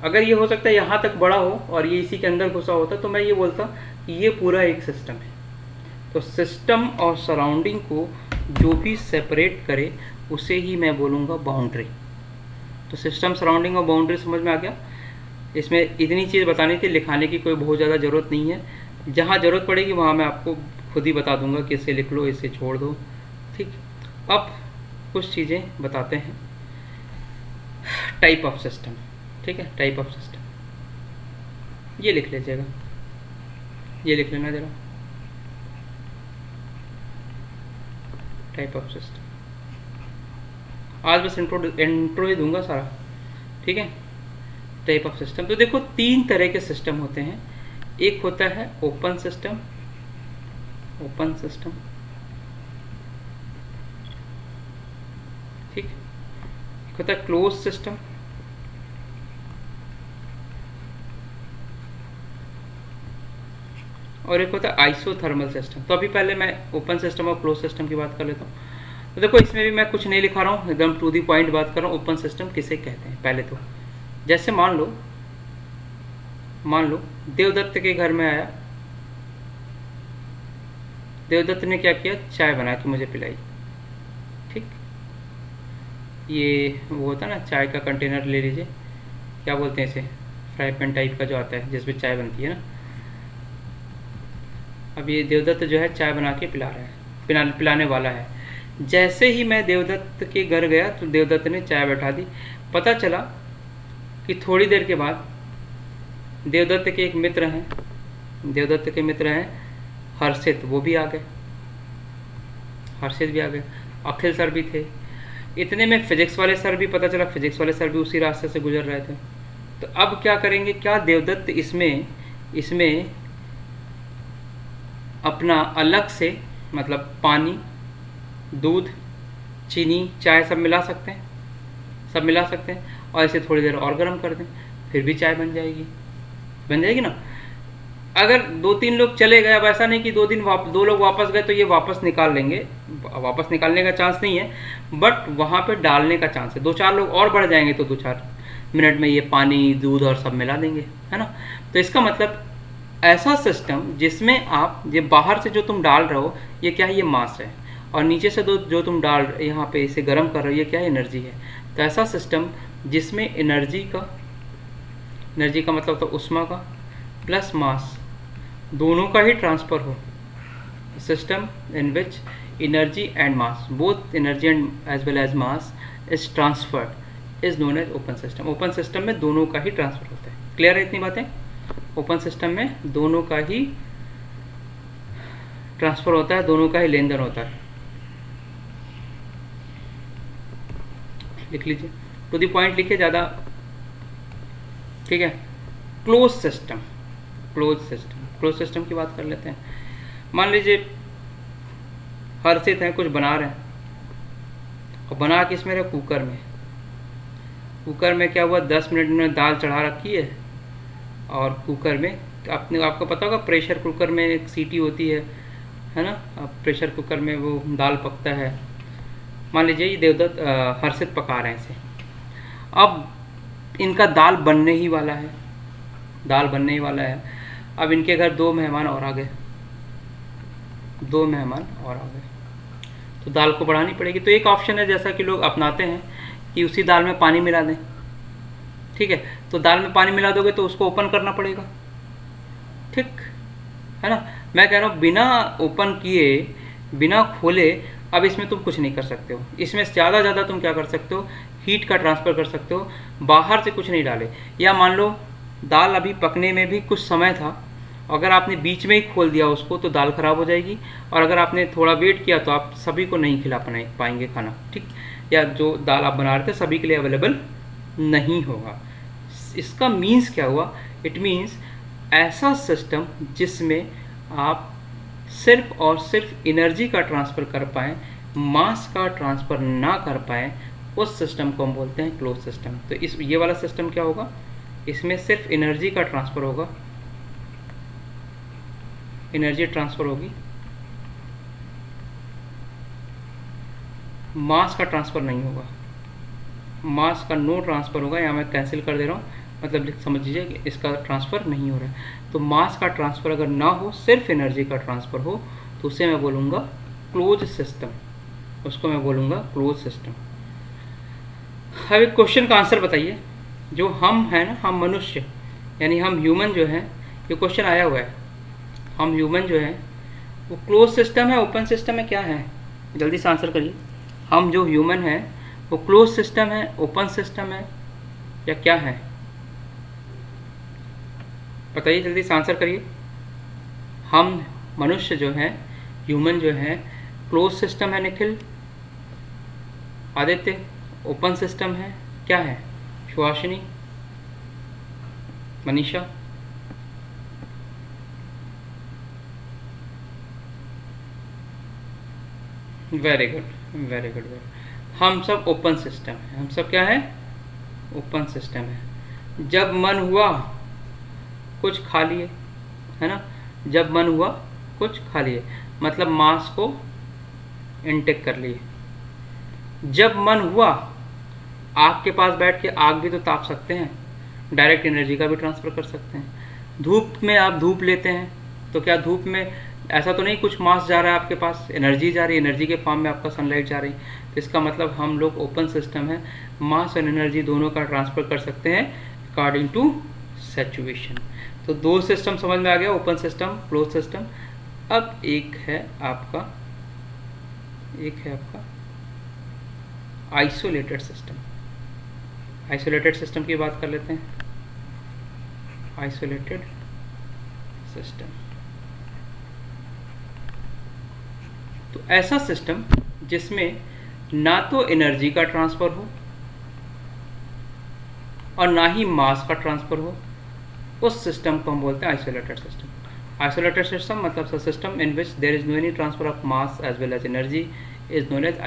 अगर ये हो सकता है यहाँ तक बड़ा हो और ये इसी के अंदर घुसा होता तो मैं ये बोलता कि ये पूरा एक सिस्टम है। तो सिस्टम और सराउंडिंग को जो भी सेपरेट करे उसे ही मैं बोलूँगा बाउंड्री। तो सिस्टम, सराउंडिंग और बाउंड्री समझ में आ गया। इसमें इतनी चीज़ बतानी थी, लिखाने की कोई बहुत ज़्यादा ज़रूरत नहीं है। जहाँ ज़रूरत पड़ेगी वहाँ मैं आपको खुद ही बता दूंगा कि इसे लिख लो, इसे छोड़ दो। ठीक, अब कुछ चीज़ें बताते हैं। टाइप ऑफ सिस्टम, ठीक है, टाइप ऑफ सिस्टम ये लिख लीजिएगा, ये लिख लेना ज़रा, टाइप ऑफ सिस्टम। आज बस इंट्रो ही दूंगा सारा, ठीक है। टाइप ऑफ सिस्टम, तो देखो 3 तरह के सिस्टम होते हैं। एक होता है ओपन सिस्टम, ओपन सिस्टम, ठीक। एक होता है क्लोज सिस्टम, और एक होता है आइसोथर्मल सिस्टम। तो अभी पहले मैं ओपन सिस्टम और क्लोज सिस्टम की बात कर लेता हूँ। तो देखो इसमें भी मैं कुछ नहीं लिखा रहा हूँ, एकदम टू दी पॉइंट बात कर रहा हूँ। ओपन सिस्टम किसे कहते हैं पहले तो, जैसे मान लो देवदत्त के घर में आया, देवदत्त ने क्या किया, चाय बना के मुझे पिलाई, ठीक। ये वो होता है ना, चाय का कंटेनर ले लीजिए, क्या बोलते हैं इसे, फ्राई पैन टाइप का जो आता है जिसमें चाय बनती है ना। अब ये देवदत्त जो है चाय बना के पिला रहा है, पिलाने वाला है। जैसे ही मैं देवदत्त के घर गया तो देवदत्त ने चाय बैठा दी। पता चला कि थोड़ी देर के बाद देवदत्त के एक मित्र हैं, देवदत्त के मित्र हैं हर्षित, वो भी आ गए, हर्षित भी आ गए, अखिल सर भी थे। इतने में फिजिक्स वाले सर भी, पता चला फिजिक्स वाले सर भी उसी रास्ते से गुजर रहे थे। तो अब क्या करेंगे, क्या देवदत्त इसमें अपना अलग से, मतलब पानी, दूध, चीनी, चाय सब मिला सकते हैं, सब मिला सकते हैं, और इसे थोड़ी देर और गर्म कर दें, फिर भी चाय बन जाएगी ना। अगर 2-3 लोग चले गए, अब ऐसा नहीं कि 2 लोग वापस गए तो ये वापस निकाल लेंगे, वापस निकालने का चांस नहीं है, बट वहाँ पे डालने का चांस है। 2-4 लोग और बढ़ जाएंगे तो 2-4 मिनट में ये पानी, दूध और सब मिला देंगे, है ना। तो इसका मतलब ऐसा सिस्टम जिसमें आप, ये बाहर से जो तुम डाल रहे हो ये क्या है, ये मास है, और नीचे से जो तुम डाल यहाँ पे इसे गर्म कर रहे हो ये क्या है, एनर्जी है। तो ऐसा सिस्टम जिसमें एनर्जी का मतलब तो ऊष्मा का प्लस मास दोनों का ही ट्रांसफ़र हो, system in which energy and mass, both energy and as well as mass is transferred, is known as open system. Open system में दोनों का ही ट्रांसफ़र होता है। क्लियर है इतनी बातें? ओपन सिस्टम में दोनों का ही ट्रांसफ़र होता है, दोनों का ही लेन देन होता है। लिख लीजिए, टू द पॉइंट लिखिए ज़्यादा, ठीक है। क्लोज सिस्टम, क्लोज सिस्टम की बात कर लेते हैं। मान लीजिए हर्षित हैं, कुछ बना रहे हैं, और बना किस में रहे, कुकर में। कुकर में क्या हुआ, 10 मिनट में दाल चढ़ा रखी है, और कुकर में आपको पता होगा प्रेशर कुकर में एक सीटी होती है ना। अब प्रेशर कुकर में वो दाल पकता है। मान लीजिए ये देवदत्त हर्षित पका रहे हैं इसे, अब इनका दाल बनने ही वाला है, दाल बनने ही वाला है। अब इनके घर 2 मेहमान और आ गए, 2 मेहमान और आ गए, तो दाल को बढ़ानी पड़ेगी। तो एक ऑप्शन है जैसा कि लोग अपनाते हैं कि उसी दाल में पानी मिला दें, ठीक है। तो दाल में पानी मिला दोगे तो उसको ओपन करना पड़ेगा, ठीक है ना। मैं कह रहा हूँ बिना ओपन किए, बिना खोले अब इसमें तुम कुछ नहीं कर सकते हो। इसमें ज़्यादा तुम क्या कर सकते हो, हीट का ट्रांसफ़र कर सकते हो, बाहर से कुछ नहीं डाले। या मान लो दाल अभी पकने में भी कुछ समय था, अगर आपने बीच में ही खोल दिया उसको तो दाल ख़राब हो जाएगी, और अगर आपने थोड़ा वेट किया तो आप सभी को नहीं खिला पाएंगे खाना, ठीक। या जो दाल आप बना रहे थे सभी के लिए अवेलेबल नहीं होगा। इसका मीन्स क्या हुआ, इट मीन्स ऐसा सिस्टम जिसमें आप सिर्फ और सिर्फ एनर्जी का ट्रांसफ़र कर पाएँ, मास का ट्रांसफ़र ना कर पाएँ, उस सिस्टम को हम बोलते हैं क्लोज सिस्टम। तो ये वाला सिस्टम क्या होगा, इसमें सिर्फ एनर्जी का ट्रांसफ़र होगा, एनर्जी ट्रांसफ़र होगी, मास का ट्रांसफ़र नहीं होगा, मास का नो ट्रांसफ़र होगा। यहाँ मैं कैंसिल कर दे रहा हूँ, मतलब समझ लीजिए कि इसका ट्रांसफ़र नहीं हो रहा है। तो मास का ट्रांसफ़र अगर ना हो, सिर्फ एनर्जी का ट्रांसफ़र हो, तो उसे मैं बोलूँगा क्लोज सिस्टम, उसको मैं बोलूँगा क्लोज सिस्टम। अब एक क्वेश्चन का आंसर बताइए, जो हम हैं ना, हम मनुष्य यानी हम ह्यूमन जो है, ये क्वेश्चन आया हुआ है, हम ह्यूमन जो है वो क्लोज सिस्टम है, ओपन सिस्टम है, क्या है? जल्दी से आंसर करिए। हम जो ह्यूमन है वो क्लोज सिस्टम है, ओपन सिस्टम है, या क्या है? बताइए, जल्दी से आंसर करिए। हम मनुष्य जो है, ह्यूमन जो है, क्लोज सिस्टम है निखिल, आदित्य, ओपन सिस्टम है, क्या है? Suhasini, Manisha, very good very good. हम सब ओपन सिस्टम है, हम सब क्या है? ओपन सिस्टम है। जब मन हुआ कुछ खा लिए, है ना, जब मन हुआ कुछ खा लिए, मतलब मांस को इनटेक कर लिए। जब मन हुआ, आग के पास बैठ के आग भी तो ताप सकते हैं, डायरेक्ट एनर्जी का भी ट्रांसफ़र कर सकते हैं। धूप में आप धूप लेते हैं, तो क्या धूप में ऐसा तो नहीं कुछ मास जा रहा है आपके पास, एनर्जी जा रही है, एनर्जी के फॉर्म में आपका सनलाइट जा रही है। तो इसका मतलब हम लोग ओपन सिस्टम है, मास और एनर्जी दोनों का ट्रांसफ़र कर सकते हैं अकॉर्डिंग टू सिचुएशन। तो दो सिस्टम समझ में आ गया, ओपन सिस्टम, क्लोज सिस्टम। अब एक है आपका आइसोलेटेड सिस्टम। आइसोलेटेड सिस्टम की बात कर लेते हैं। आइसोलेटेड सिस्टम, तो ऐसा सिस्टम जिसमें ना तो एनर्जी का ट्रांसफ़र हो और ना ही मास का ट्रांसफ़र हो, उस सिस्टम को हम बोलते हैं आइसोलेटेड सिस्टम। आइसोलेटेड सिस्टम मतलब system in which there is no any transfer of mass as well as energy is known as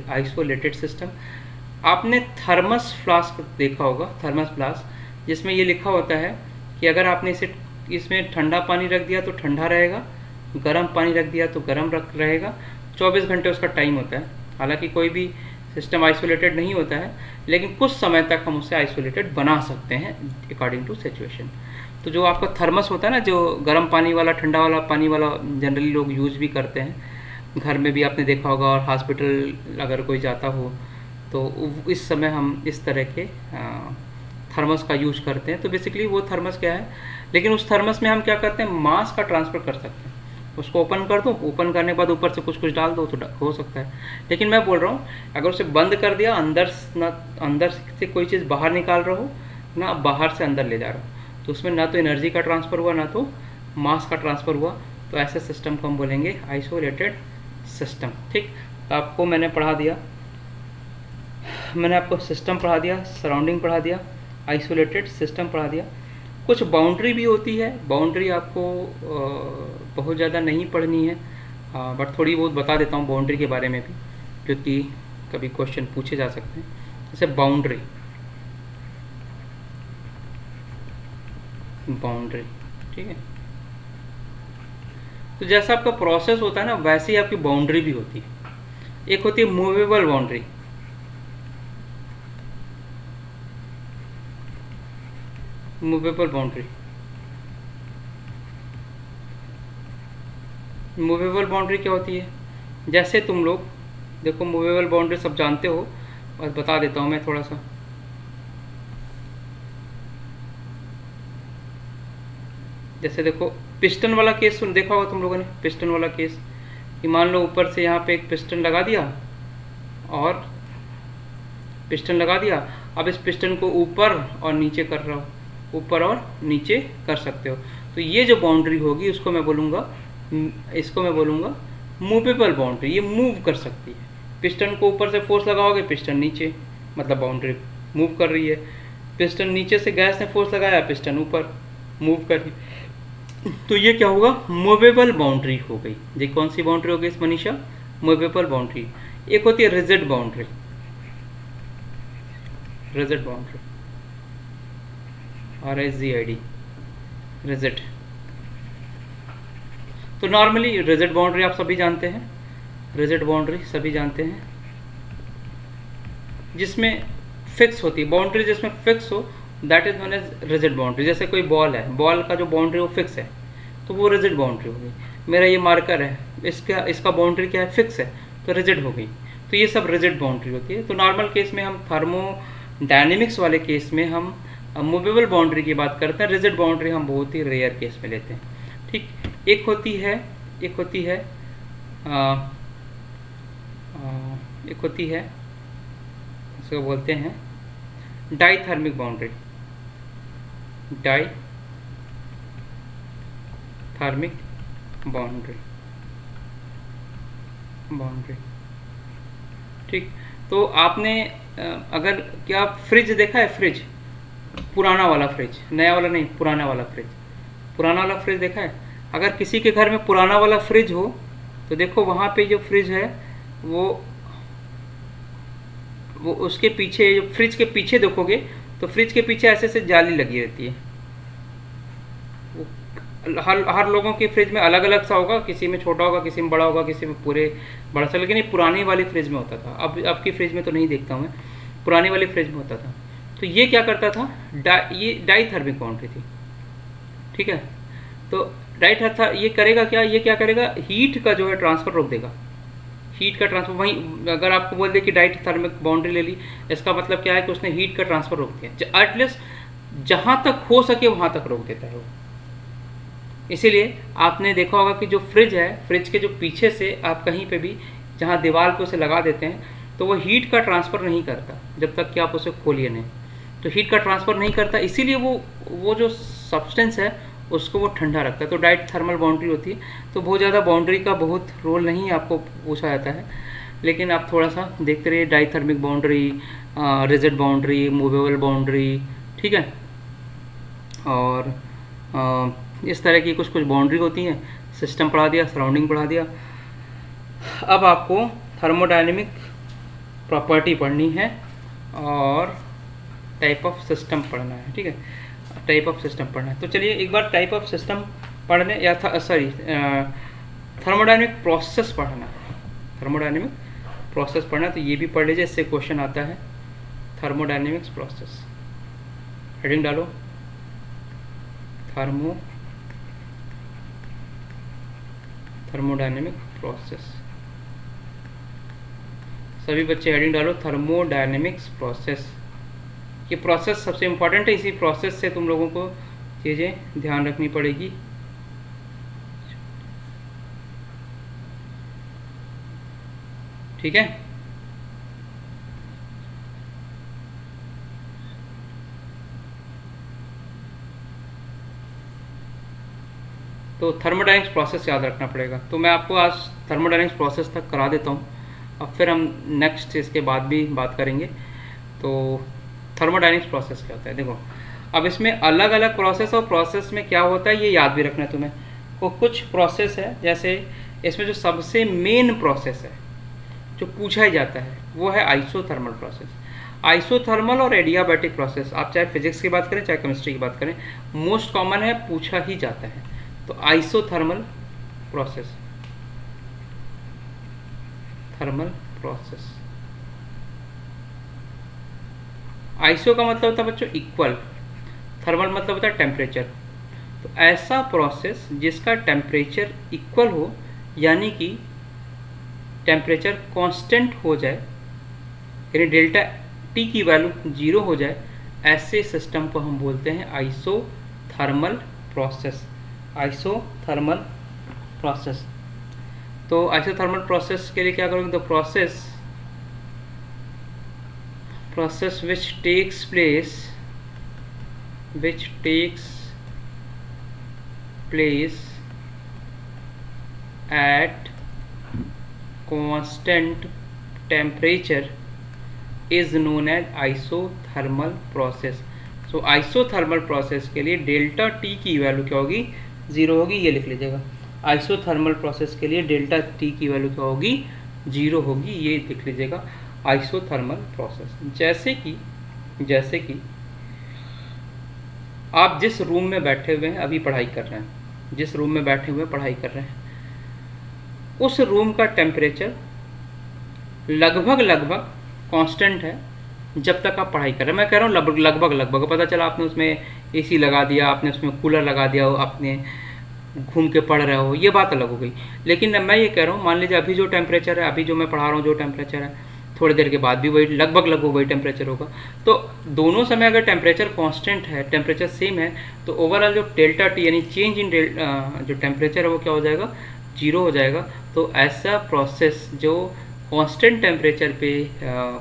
isolated system. आपने थर्मस फ्लास्क देखा होगा, थर्मस फ्लास्क, जिसमें ये लिखा होता है कि अगर आपने इसमें ठंडा पानी रख दिया तो ठंडा रहेगा, गर्म पानी रख दिया तो गर्म रहेगा। 24 घंटे उसका टाइम होता है। हालांकि कोई भी सिस्टम आइसोलेटेड नहीं होता है, लेकिन कुछ समय तक हम उसे आइसोलेटेड बना सकते हैं अकॉर्डिंग टू सिचुएशन। तो जो आपका थर्मस होता है ना, जो गर्म पानी वाला, ठंडा वाला पानी वाला, जनरली लोग यूज़ भी करते हैं, घर में भी आपने देखा होगा, और हॉस्पिटल अगर कोई जाता हो तो इस समय हम इस तरह के थर्मस का यूज करते हैं। तो बेसिकली वो थर्मस क्या है, लेकिन उस थर्मस में हम क्या करते हैं, मास का ट्रांसफ़र कर सकते हैं। उसको ओपन कर दो, ओपन करने के बाद ऊपर से कुछ डाल दो तो हो सकता है। लेकिन मैं बोल रहा हूँ, अगर उसे बंद कर दिया, अंदर से कोई चीज़ बाहर निकाल रहा हो ना, बाहर से अंदर ले जा रहा हो, तो उसमें ना तो एनर्जी का ट्रांसफ़र हुआ, ना तो मास का ट्रांसफ़र हुआ। तो ऐसे सिस्टम को हम बोलेंगे आइसोलेटेड सिस्टम। ठीक, तो आपको मैंने पढ़ा दिया, मैंने आपको सिस्टम पढ़ा दिया, सराउंडिंग पढ़ा दिया, आइसोलेटेड सिस्टम पढ़ा दिया। कुछ बाउंड्री भी होती है, बाउंड्री आपको बहुत ज़्यादा नहीं पढ़नी है, बट थोड़ी बहुत बता देता हूँ बाउंड्री के बारे में भी, क्योंकि कभी क्वेश्चन पूछे जा सकते हैं। जैसे बाउंड्री, ठीक है, तो जैसा आपका प्रोसेस होता है ना, वैसे ही आपकी बाउंड्री भी होती है। एक होती है movable boundary, movable boundary, movable boundary क्या होती है? जैसे तुम लोग देखो, मूवेबल बाउंड्री सब जानते हो, और बता देता हूँ मैं थोड़ा सा। जैसे देखो, पिस्टन वाला केस देखा होगा तुम लोगों ने, पिस्टन वाला केस, कि मान लो ऊपर से यहाँ पे एक पिस्टन लगा दिया, और पिस्टन लगा दिया, अब इस पिस्टन को ऊपर और नीचे कर रहा हो, ऊपर और नीचे कर सकते हो। तो ये जो बाउंड्री होगी उसको मैं बोलूँगा, इसको मैं बोलूँगा मूवेबल बाउंड्री। ये मूव कर सकती है। पिस्टन को ऊपर से फोर्स लगाओगे, पिस्टन नीचे, मतलब बाउंड्री मूव कर रही है। पिस्टन नीचे से गैस ने फोर्स लगाया, पिस्टन ऊपर मूव कर रही, तो ये क्या होगा, मूवेबल बाउंड्री हो गई। ये कौन सी बाउंड्री हो गई मनीषा? Movable boundary. एक होती है rigid boundary, rigid boundary, RIGID, rigid. तो नॉर्मली रिजिड बाउंड्री आप सभी जानते हैं, रिजिड बाउंड्री सभी जानते हैं, जिसमें फिक्स होती है बाउंड्री, जिसमें फिक्स हो that is known as rigid boundary. जैसे कोई बॉल है, बॉल का जो बाउंड्री वो फिक्स है तो वो रिजिड बाउंड्री हो गई। मेरा ये मार्कर है, इसका बाउंड्री क्या है, फिक्स है, तो रिजिड हो गई। तो ये सब रिजिड बाउंड्री होती है। तो नॉर्मल केस में हम थर्मोडायनेमिक्स वाले केस में हम मूवेबल बाउंड्री की बात करते हैं, रिजिड बाउंड्री हम बहुत ही रेयर केस में लेते हैं। ठीक, एक होती है इसको बोलते हैं डाइथर्मिक बाउंड्री, डाइथर्मिक बाउंड्री। ठीक, तो आपने अगर क्या फ्रिज देखा है, फ्रिज पुराना वाला फ्रिज, नया वाला नहीं, पुराना वाला फ्रिज देखा है? अगर किसी के घर में पुराना वाला फ्रिज हो तो देखो वहाँ पे जो फ्रिज है वो उसके पीछे, जो फ्रिज के पीछे देखोगे तो फ्रिज के पीछे ऐसे से जाली लगी रहती है। हर लोगों के फ्रिज में अलग अलग सा होगा, किसी में छोटा होगा, किसी में बड़ा होगा, किसी में पूरे बड़ा सा, लेकिन ये पुरानी वाली फ्रिज में होता था। अब की फ्रिज में तो नहीं देखता हूँ मैं, पुरानी वाली फ्रिज में होता था। तो ये क्या करता था, ये डाइथर्मिक बाउंड्री थी। ठीक है, तो ये करेगा क्या, ये क्या करेगा, हीट का जो है ट्रांसफ़र रोक देगा। हीट का ट्रांसफ़र, वहीं अगर आपको बोल दे कि डाइथर्मिक बाउंड्री ले ली, इसका मतलब क्या है कि उसने हीट का ट्रांसफ़र रोक दिया। एटलीस्ट जहाँ तक हो सके वहाँ तक रोक देता है वो। इसीलिए आपने देखा होगा कि जो फ्रिज है, फ्रिज के जो पीछे से आप कहीं पे भी जहाँ दीवार पे उसे लगा देते हैं तो वो हीट का ट्रांसफ़र नहीं करता जब तक कि आप उसे खोलिए नहीं। तो हीट का ट्रांसफ़र नहीं करता, इसीलिए वो जो सब्सटेंस है उसको वो ठंडा रखता है। तो डाइट थर्मल बाउंड्री होती है। तो बहुत ज़्यादा बाउंड्री का बहुत रोल नहीं आपको पूछा जाता है, लेकिन आप थोड़ा सा देखते रहिए, diathermic boundary, rigid boundary, movable boundary. ठीक है, और इस तरह की कुछ बाउंड्री होती हैं। सिस्टम पढ़ा दिया, सराउंडिंग पढ़ा दिया। अब आपको थर्मोडायनेमिक प्रॉपर्टी पढ़नी है और टाइप ऑफ सिस्टम पढ़ना है। ठीक है, टाइप ऑफ सिस्टम पढ़ना है। तो चलिए एक बार टाइप ऑफ सिस्टम पढ़ने या थर्मोडायनेमिक प्रोसेस पढ़ना है। थर्मोडायनेमिक प्रोसेस पढ़ना, तो ये भी पढ़ लीजिए, इससे क्वेश्चन आता है। थर्मोडायनेमिक्स प्रोसेस, हेडिंग डालो थर्मोडायनेमिक प्रोसेस। सभी बच्चे हेडिंग डालो थर्मोडायनेमिक्स प्रोसेस। ये प्रोसेस सबसे इम्पोर्टेंट है, इसी प्रोसेस से तुम लोगों को चीज़ें ध्यान रखनी पड़ेगी। ठीक है, तो थर्मोडायनेमिक्स प्रोसेस याद रखना पड़ेगा। तो मैं आपको आज थर्मोडायनेमिक्स प्रोसेस तक करा देता हूँ, अब फिर हम नेक्स्ट इसके बाद भी बात करेंगे। तो थर्मोडायनेमिक्स प्रोसेस क्या होता है, देखो अब इसमें अलग अलग प्रोसेस, और प्रोसेस में क्या होता है ये याद भी रखना है तुम्हें। कुछ प्रोसेस है, जैसे इसमें जो सबसे मेन प्रोसेस है जो पूछा ही जाता है वो है आइसोथर्मल प्रोसेस। आइसोथर्मल और एडियाबैटिक प्रोसेस, आप चाहे फिजिक्स की बात करें चाहे केमिस्ट्री की बात करें, मोस्ट कॉमन है, पूछा ही जाता है। तो isothermal process, thermal process. Iso का मतलब होता है बच्चों इक्वल, थर्मल मतलब होता है टेम्परेचर। तो ऐसा प्रोसेस जिसका टेम्परेचर इक्वल हो, यानी कि टेम्परेचर कांस्टेंट हो जाए, यानी डेल्टा टी की वैल्यू 0 हो जाए, ऐसे सिस्टम को हम बोलते हैं आइसोथर्मल प्रोसेस। Isothermal process. तो आइसोथर्मल प्रोसेस के लिए क्या करोगे, the process which takes place at constant temperature is known as isothermal process। So isothermal process के लिए डेल्टा टी की वैल्यू क्या होगी, 0 होगी। ये लिख लीजिएगा, आइसोथर्मल प्रोसेस के लिए डेल्टा टी की वैल्यू क्या होगी, 0 होगी। ये लिख लीजिएगा आइसोथर्मल प्रोसेस। जैसे कि आप जिस रूम में बैठे हुए हैं अभी पढ़ाई कर रहे हैं, जिस रूम में बैठे हुए पढ़ाई कर रहे हैं, उस रूम का टेम्परेचर लगभग लगभग कांस्टेंट है जब तक आप पढ़ाई कर रहे हैं। मैं कह रहा हूँ लगभग लगभग लगभग, पता चला आपने उसमें एसी लगा दिया, आपने उसमें कूलर लगा दिया, आपने घूम के पढ़ रहे हो, ये बात अलग हो गई। लेकिन मैं ये कह रहा हूँ, मान लीजिए अभी जो टेम्परेचर है, अभी जो मैं पढ़ा रहा हूँ जो टेम्परेचर है, थोड़ी देर के बाद भी वही लगभग लगभग वही टेम्परेचर होगा। तो दोनों समय अगर टेम्परेचर कांस्टेंट है, टेम्परेचर सेम है, तो ओवरऑल जो डेल्टा टी यानी चेंज इन जो टेम्परेचर है वो क्या हो जाएगा, जीरो हो जाएगा। तो ऐसा प्रोसेस जो कांस्टेंट टेम्परेचर पे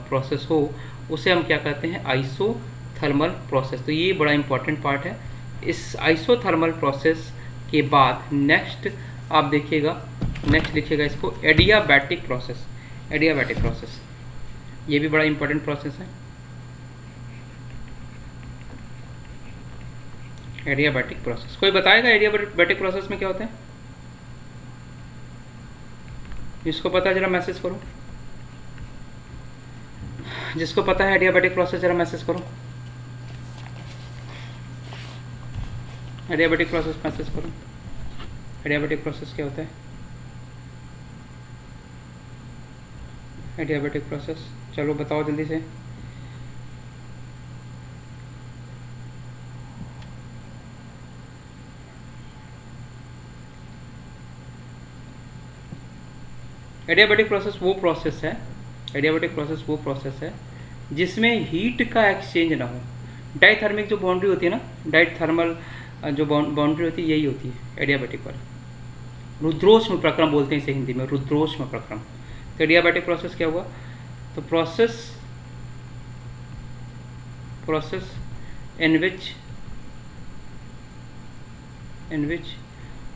प्रोसेस हो उसे हम क्या कहते हैं, आइसोथर्मल प्रोसेस। तो ये बड़ा इंपॉर्टेंट पार्ट है। इस आइसोथर्मल प्रोसेस के बाद नेक्स्ट आप देखिएगा, नेक्स्ट लिखिएगा इसको एडियाबैटिक प्रोसेस। एडियाबैटिक प्रोसेस ये भी बड़ा इंपॉर्टेंट प्रोसेस है। एडियाबैटिक प्रोसेस, कोई बताएगा एडियाबैटिक प्रोसेस में क्या होता है? जिसको पता है जरा मैसेज करो, जिसको पता है एडियाबैटिक प्रोसेस जरा मैसेज करो। एडियाबैटिक प्रोसेस मैसेज करो। एडियाबैटिक प्रोसेस क्या होता है? एडियाबैटिक प्रोसेस, चलो बताओ जल्दी से। एडियाबैटिक प्रोसेस वो प्रोसेस है, एडियाबैटिक प्रोसेस वो प्रोसेस है जिसमें हीट का एक्सचेंज ना हो। डाइथर्मिक जो बाउंड्री होती है ना, डाइथर्मल जो बाउंड्री होती है, यही होती है एडियाबैटिक पर। रुद्रोष्म प्रक्रम बोलते हैं इसे हिंदी में, रुद्रोष्म प्रक्रम। तो एडियाबैटिक प्रोसेस क्या हुआ? तो process in which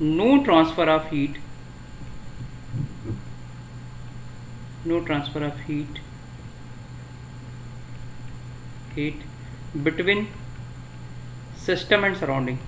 no transfer of heat between system and surrounding,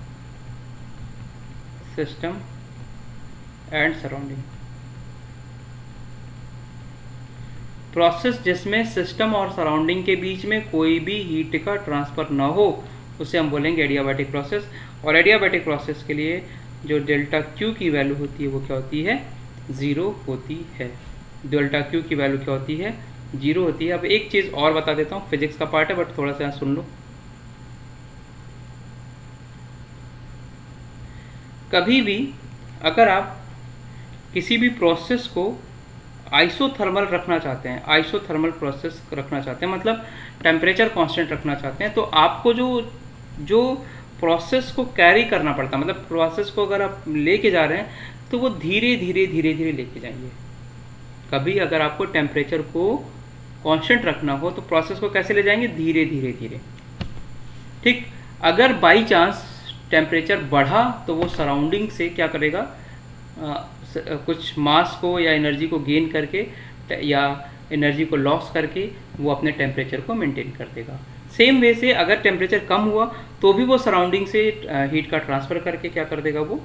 process जिसमें सिस्टम और सराउंडिंग के बीच में कोई भी हीट का ट्रांसफ़र ना हो उसे हम बोलेंगे एडियाबैटिक प्रोसेस। और एडियाबैटिक प्रोसेस के लिए जो डेल्टा क्यू की वैल्यू होती है वो क्या होती है, ज़ीरो होती है। डेल्टा क्यू की वैल्यू क्या होती है, जीरो होती है। अब एक चीज़ और बता देता हूँ, फिजिक्स का पार्ट है बट थोड़ा सा सुन लो। कभी भी अगर आप किसी भी प्रोसेस को आइसोथर्मल रखना चाहते हैं, आइसोथर्मल प्रोसेस रखना चाहते हैं मतलब टेम्परेचर कांस्टेंट रखना चाहते हैं, तो आपको जो प्रोसेस को कैरी करना पड़ता है, मतलब प्रोसेस को अगर आप लेके जा रहे हैं तो वो धीरे धीरे धीरे धीरे लेके जाएंगे। कभी अगर आपको टेम्परेचर को कांस्टेंट रखना हो तो प्रोसेस को कैसे ले जाएंगे, धीरे धीरे धीरे। ठीक, अगर बाई चांस टेम्परेचर बढ़ा तो वो सराउंडिंग से क्या करेगा, कुछ मास को या एनर्जी को गेन करके या एनर्जी को लॉस करके वो अपने टेम्परेचर को मेंटेन कर देगा। सेम वे से अगर टेम्परेचर कम हुआ तो भी वो सराउंडिंग से हीट का ट्रांसफ़र करके क्या कर देगा, वो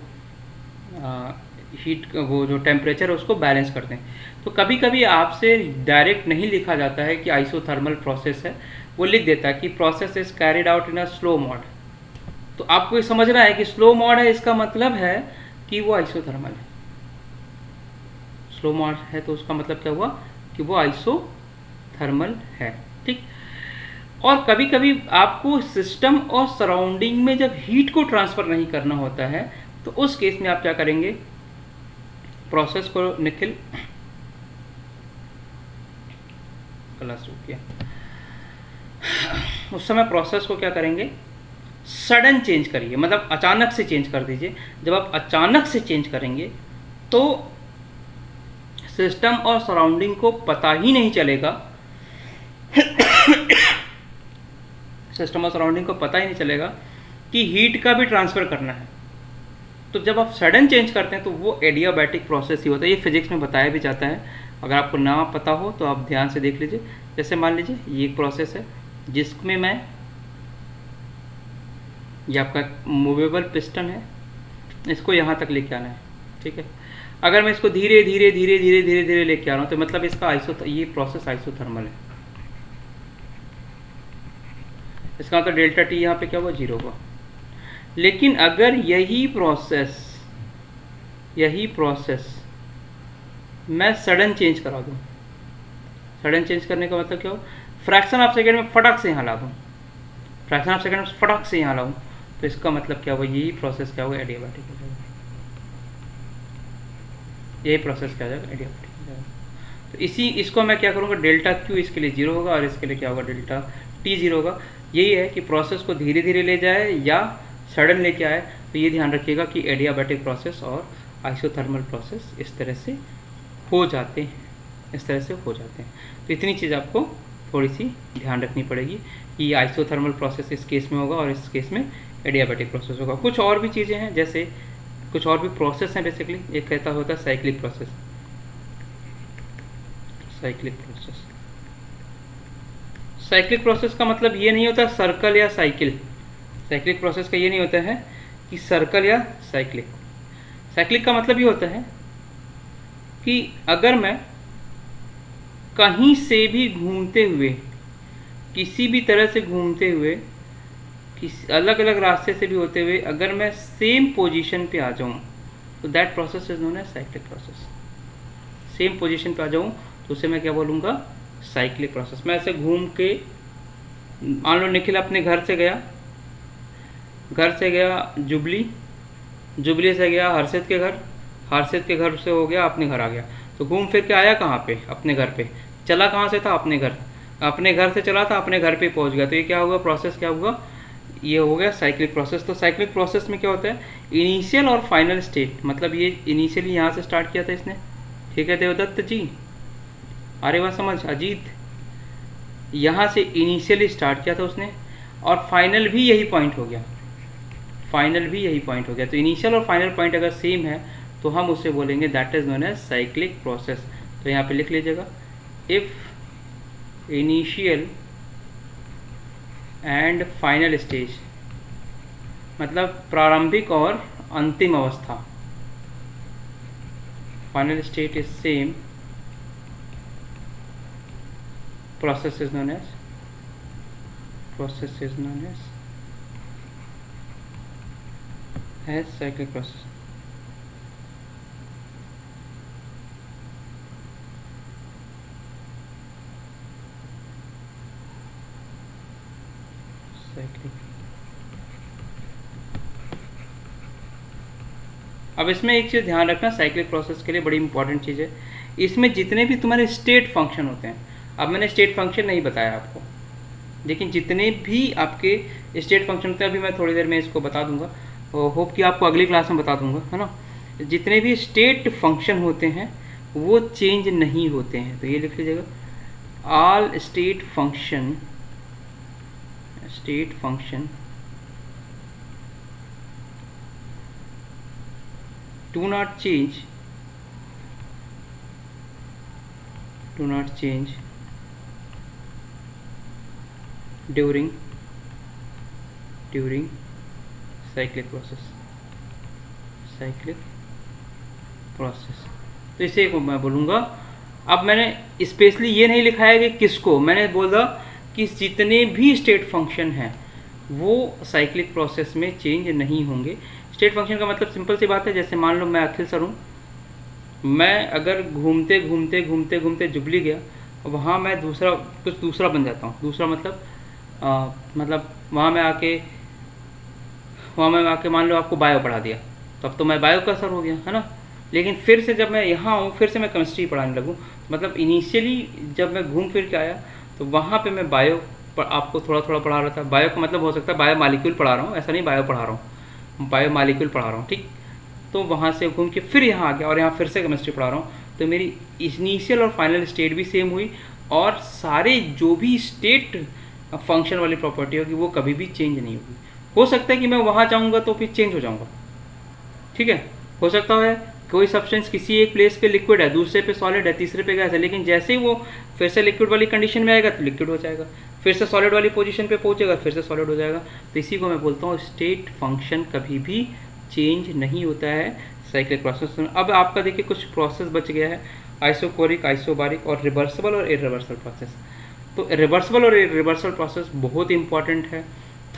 वो जो टेम्परेचर है उसको बैलेंस कर दें। तो कभी कभी आपसे डायरेक्ट नहीं लिखा जाता है कि आइसोथर्मल प्रोसेस है, वो लिख देता है कि process is carried out in a slow mode. तो आपको ये समझना है कि स्लो मोड है, इसका मतलब है कि वो आइसोथर्मल है। स्लो मोड है तो उसका मतलब क्या हुआ कि वो आइसोथर्मल है। ठीक, और कभी कभी आपको सिस्टम और सराउंडिंग में जब हीट को ट्रांसफ़र नहीं करना होता है तो उस केस में आप क्या करेंगे, प्रोसेस को निखिल क्लास शुरू किया, उस समय प्रोसेस को क्या करेंगे, सडन चेंज करिए, मतलब अचानक से चेंज कर दीजिए। जब आप अचानक से चेंज करेंगे तो सिस्टम और सराउंडिंग को पता ही नहीं चलेगा सिस्टम और सराउंडिंग को पता ही नहीं चलेगा कि हीट का भी ट्रांसफ़र करना है। तो जब आप सडन चेंज करते हैं तो वो एडियाबैटिक प्रोसेस ही होता है। ये फिजिक्स में बताया भी जाता है, अगर आपको ना पता हो तो आप ध्यान से देख लीजिए। जैसे मान लीजिए ये एक प्रोसेस है जिसमें ये आपका मूवेबल पिस्टन है, इसको यहाँ तक लेके आना है। ठीक है, अगर मैं इसको धीरे धीरे धीरे धीरे धीरे धीरे लेके आ रहा हूँ तो मतलब इसका ये प्रोसेस आइसोथर्मल है। इसका मतलब डेल्टा टी यहाँ पे क्या हुआ, जीरो हुआ। लेकिन अगर यही प्रोसेस मैं सडन चेंज करा दूँ। सडन चेंज करने का मतलब क्या हो, फ्रैक्शन ऑफ सेकेंड में फटाक से यहाँ ला दूँ, फ्रैक्शन ऑफ सेकेंड में फटाक से यहाँ लाऊँ, तो इसका मतलब क्या होगा, यही प्रोसेस क्या होगा, एडियाबैटिक हो जाएगा। यही प्रोसेस क्या हो जाएगा, एडियाबैटिक हो जाएगा। तो इसको मैं क्या करूँगा, डेल्टा क्यू इसके लिए 0 होगा और इसके लिए क्या होगा, डेल्टा टी 0 होगा। यही है कि प्रोसेस को धीरे धीरे ले जाए या सडन लेके आए, तो ये ध्यान रखिएगा कि एडियाबैटिक प्रोसेस और आइसोथर्मल प्रोसेस इस तरह से हो जाते हैं, इस तरह से हो जाते हैं। तो इतनी चीज़ आपको थोड़ी सी ध्यान रखनी पड़ेगी कि आइसोथर्मल प्रोसेस इस केस में होगा और इस केस में एडियाबैटिक प्रोसेस होगा। कुछ और भी चीज़ें हैं, जैसे कुछ और भी प्रोसेस हैं बेसिकली। एक कहता होता है cyclic process. Cyclic process, cyclic process का मतलब ये नहीं होता सर्कल या साइकिल। साइक्लिक प्रोसेस का ये नहीं होता है कि सर्कल या साइक्लिक। साइक्लिक का मतलब ये होता है कि अगर मैं कहीं से भी घूमते हुए, किसी भी तरह से घूमते हुए, किसी अलग अलग रास्ते से भी होते हुए अगर मैं सेम पोजीशन पे आ जाऊं, तो that process is known as cyclic process. Same position पे आ जाऊं तो उसे मैं क्या बोलूँगा, साइक्लिक प्रोसेस। मैं ऐसे घूम के, मान लो निखिल अपने घर से गया, घर से गया जुबली, जुबली से गया हर्षित के घर, हर्षित के घर से हो गया अपने घर आ गया, तो घूम फिर के आया कहाँ पे, अपने घर पे। चला कहाँ से था, अपने घर, अपने घर से चला था अपने घर पे पहुँच गया। तो ये क्या होगा, प्रोसेस क्या होगा, ये हो गया साइक्लिक प्रोसेस। तो साइक्लिक प्रोसेस में क्या होता है, इनिशियल और फाइनल स्टेट, मतलब ये इनिशियली यहाँ से स्टार्ट किया था इसने, ठीक है देवदत्त जी, अरे वह समझ अजीत, यहाँ से इनिशियली स्टार्ट किया था उसने और फाइनल भी यही पॉइंट हो गया, फाइनल भी यही पॉइंट हो गया। तो इनिशियल और फाइनल पॉइंट अगर सेम है तो हम उससे बोलेंगे that is known as cyclic process. तो यहाँ पे लिख लीजिएगा, if initial and final stage, मतलब प्रारंभिक और अंतिम अवस्था, final state is same, process is known as cyclic process। अब इसमें एक चीज़ ध्यान रखना, साइक्लिक प्रोसेस के लिए बड़ी इंपॉर्टेंट चीज़ है, इसमें जितने भी तुम्हारे स्टेट फंक्शन होते हैं, अब मैंने स्टेट फंक्शन नहीं बताया आपको, लेकिन जितने भी आपके स्टेट फंक्शन होते हैं अभी मैं थोड़ी देर में इसको बता दूंगा, और होप कि आपको अगली क्लास में बता दूंगा, है ना। जितने भी स्टेट फंक्शन होते हैं वो चेंज नहीं होते हैं। तो ये लिख लीजिएगा, all state function do not change during cyclic process। तो इसे को मैं बोलूँगा, अब मैंने स्पेशली ये नहीं लिखा है कि किसको, मैंने बोला कि जितने भी स्टेट फंक्शन हैं वो साइक्लिक प्रोसेस में चेंज नहीं होंगे। स्टेट फंक्शन का मतलब सिंपल सी बात है, जैसे मान लो मैं अखिल सर हूँ, मैं अगर घूमते घूमते जुबली गया, वहाँ मैं कुछ दूसरा बन जाता हूँ। दूसरा मतलब वहाँ मैं आके मान लो आपको बायो पढ़ा दिया, तो अब तो मैं बायो का सर हो गया, है ना। लेकिन फिर से जब मैं यहाँ आऊँ, फिर से मैं केमिस्ट्री पढ़ाने लगूँ, मतलब इनिशियली जब मैं घूम फिर के आया तो वहाँ पे मैं बायो आपको थोड़ा पढ़ा रहा था। बायो का मतलब हो सकता है बायो मालिक्यूल पढ़ा रहा हूँ, ऐसा नहीं बायो पढ़ा रहा हूँ, बायो मालिक्यूल पढ़ा रहा हूँ, ठीक। तो वहाँ से घूम के फिर यहाँ आ गया और यहाँ फिर से केमिस्ट्री पढ़ा रहा हूँ, तो मेरी इनिशियल और फाइनल स्टेट भी सेम हुई और सारे जो भी स्टेट फंक्शन वाली प्रॉपर्टी होगी वो कभी भी चेंज नहीं होगी। हो सकता है कि मैं वहाँ जाऊँगा तो फिर चेंज हो जाऊँगा, ठीक है। हो सकता है कोई सब्सटेंस किसी एक प्लेस पे लिक्विड है, दूसरे पे सॉलिड है, तीसरे पे गैस है, लेकिन जैसे ही वो फिर से लिक्विड वाली कंडीशन में आएगा तो लिक्विड हो जाएगा, फिर से सॉलिड वाली पोजीशन पे पहुंचेगा, फिर से सॉलिड हो जाएगा। तो इसी को मैं बोलता हूँ स्टेट फंक्शन कभी भी चेंज नहीं होता है साइक्लिक प्रोसेस में। अब आपका देखिए कुछ प्रोसेस बच गया है, आइसोकोरिक, आइसोबारिक और रिवर्सिबल और इरिवर्सल प्रोसेस। तो रिवर्सिबल और इरिवर्सल प्रोसेस बहुत इंपॉर्टेंट है।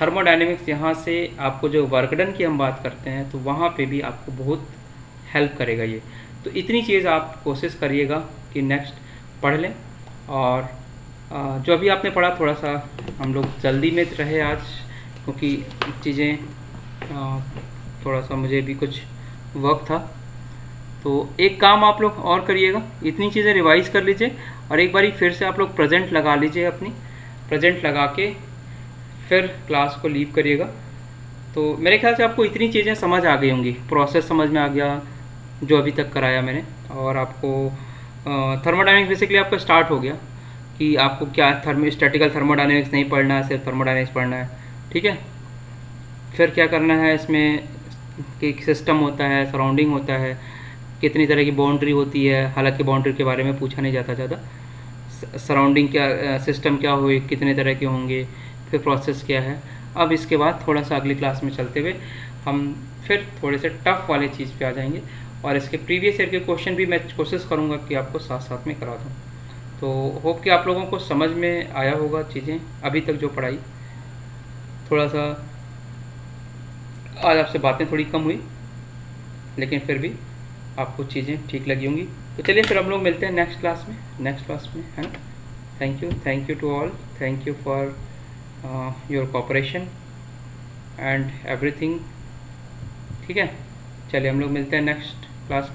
थर्मोडायनेमिक्स यहाँ से आपको जो वर्क डन की हम बात करते हैं तो वहाँ पे भी आपको बहुत हेल्प करेगा ये। तो इतनी चीज़ आप कोशिश करिएगा कि नेक्स्ट पढ़ लें। और जो अभी आपने पढ़ा थोड़ा सा हम लोग जल्दी में रहे आज, क्योंकि चीज़ें थोड़ा सा मुझे भी कुछ वर्क था। तो एक काम आप लोग और करिएगा, इतनी चीज़ें रिवाइज कर लीजिए और एक बारी फिर से आप लोग प्रेजेंट लगा लीजिए, अपनी प्रेजेंट लगा के फिर क्लास को लीव करिएगा। तो मेरे ख्याल से आपको इतनी चीज़ें समझ आ गई होंगी, प्रोसेस समझ में आ गया जो अभी तक कराया मैंने। और आपको थर्मोडायनेमिक्स बेसिकली आपका स्टार्ट हो गया कि आपको क्या स्टैटिकल थर्मोडायनेमिक्स नहीं पढ़ना है, सिर्फ थर्मोडायनेमिक्स पढ़ना है, ठीक है। फिर क्या करना है इसमें कि सिस्टम होता है, सराउंडिंग होता है, कितनी तरह की बाउंड्री होती है, हालांकि बाउंड्री के बारे में पूछा नहीं जाता ज़्यादा। सराउंडिंग क्या, सिस्टम क्या हुए, कितने तरह के होंगे, फिर प्रोसेस क्या है। अब इसके बाद थोड़ा सा अगली क्लास में चलते हुए हम फिर थोड़े से टफ वाले चीज़ पे आ जाएंगे और इसके प्रीवियस ईयर के क्वेश्चन भी मैं कोशिश करूँगा कि आपको साथ साथ में करा दूँ। तो होप कि आप लोगों को समझ में आया होगा चीज़ें अभी तक जो पढ़ाई। थोड़ा सा आज आपसे बातें थोड़ी कम हुई, लेकिन फिर भी आपको चीज़ें ठीक लगी होंगी। तो चलिए फिर हम लोग मिलते हैं नेक्स्ट क्लास में, है ना। Thank you to all, thank you for your cooperation and everything, ठीक है। चलिए हम लोग मिलते हैं नेक्स्ट क्लास में।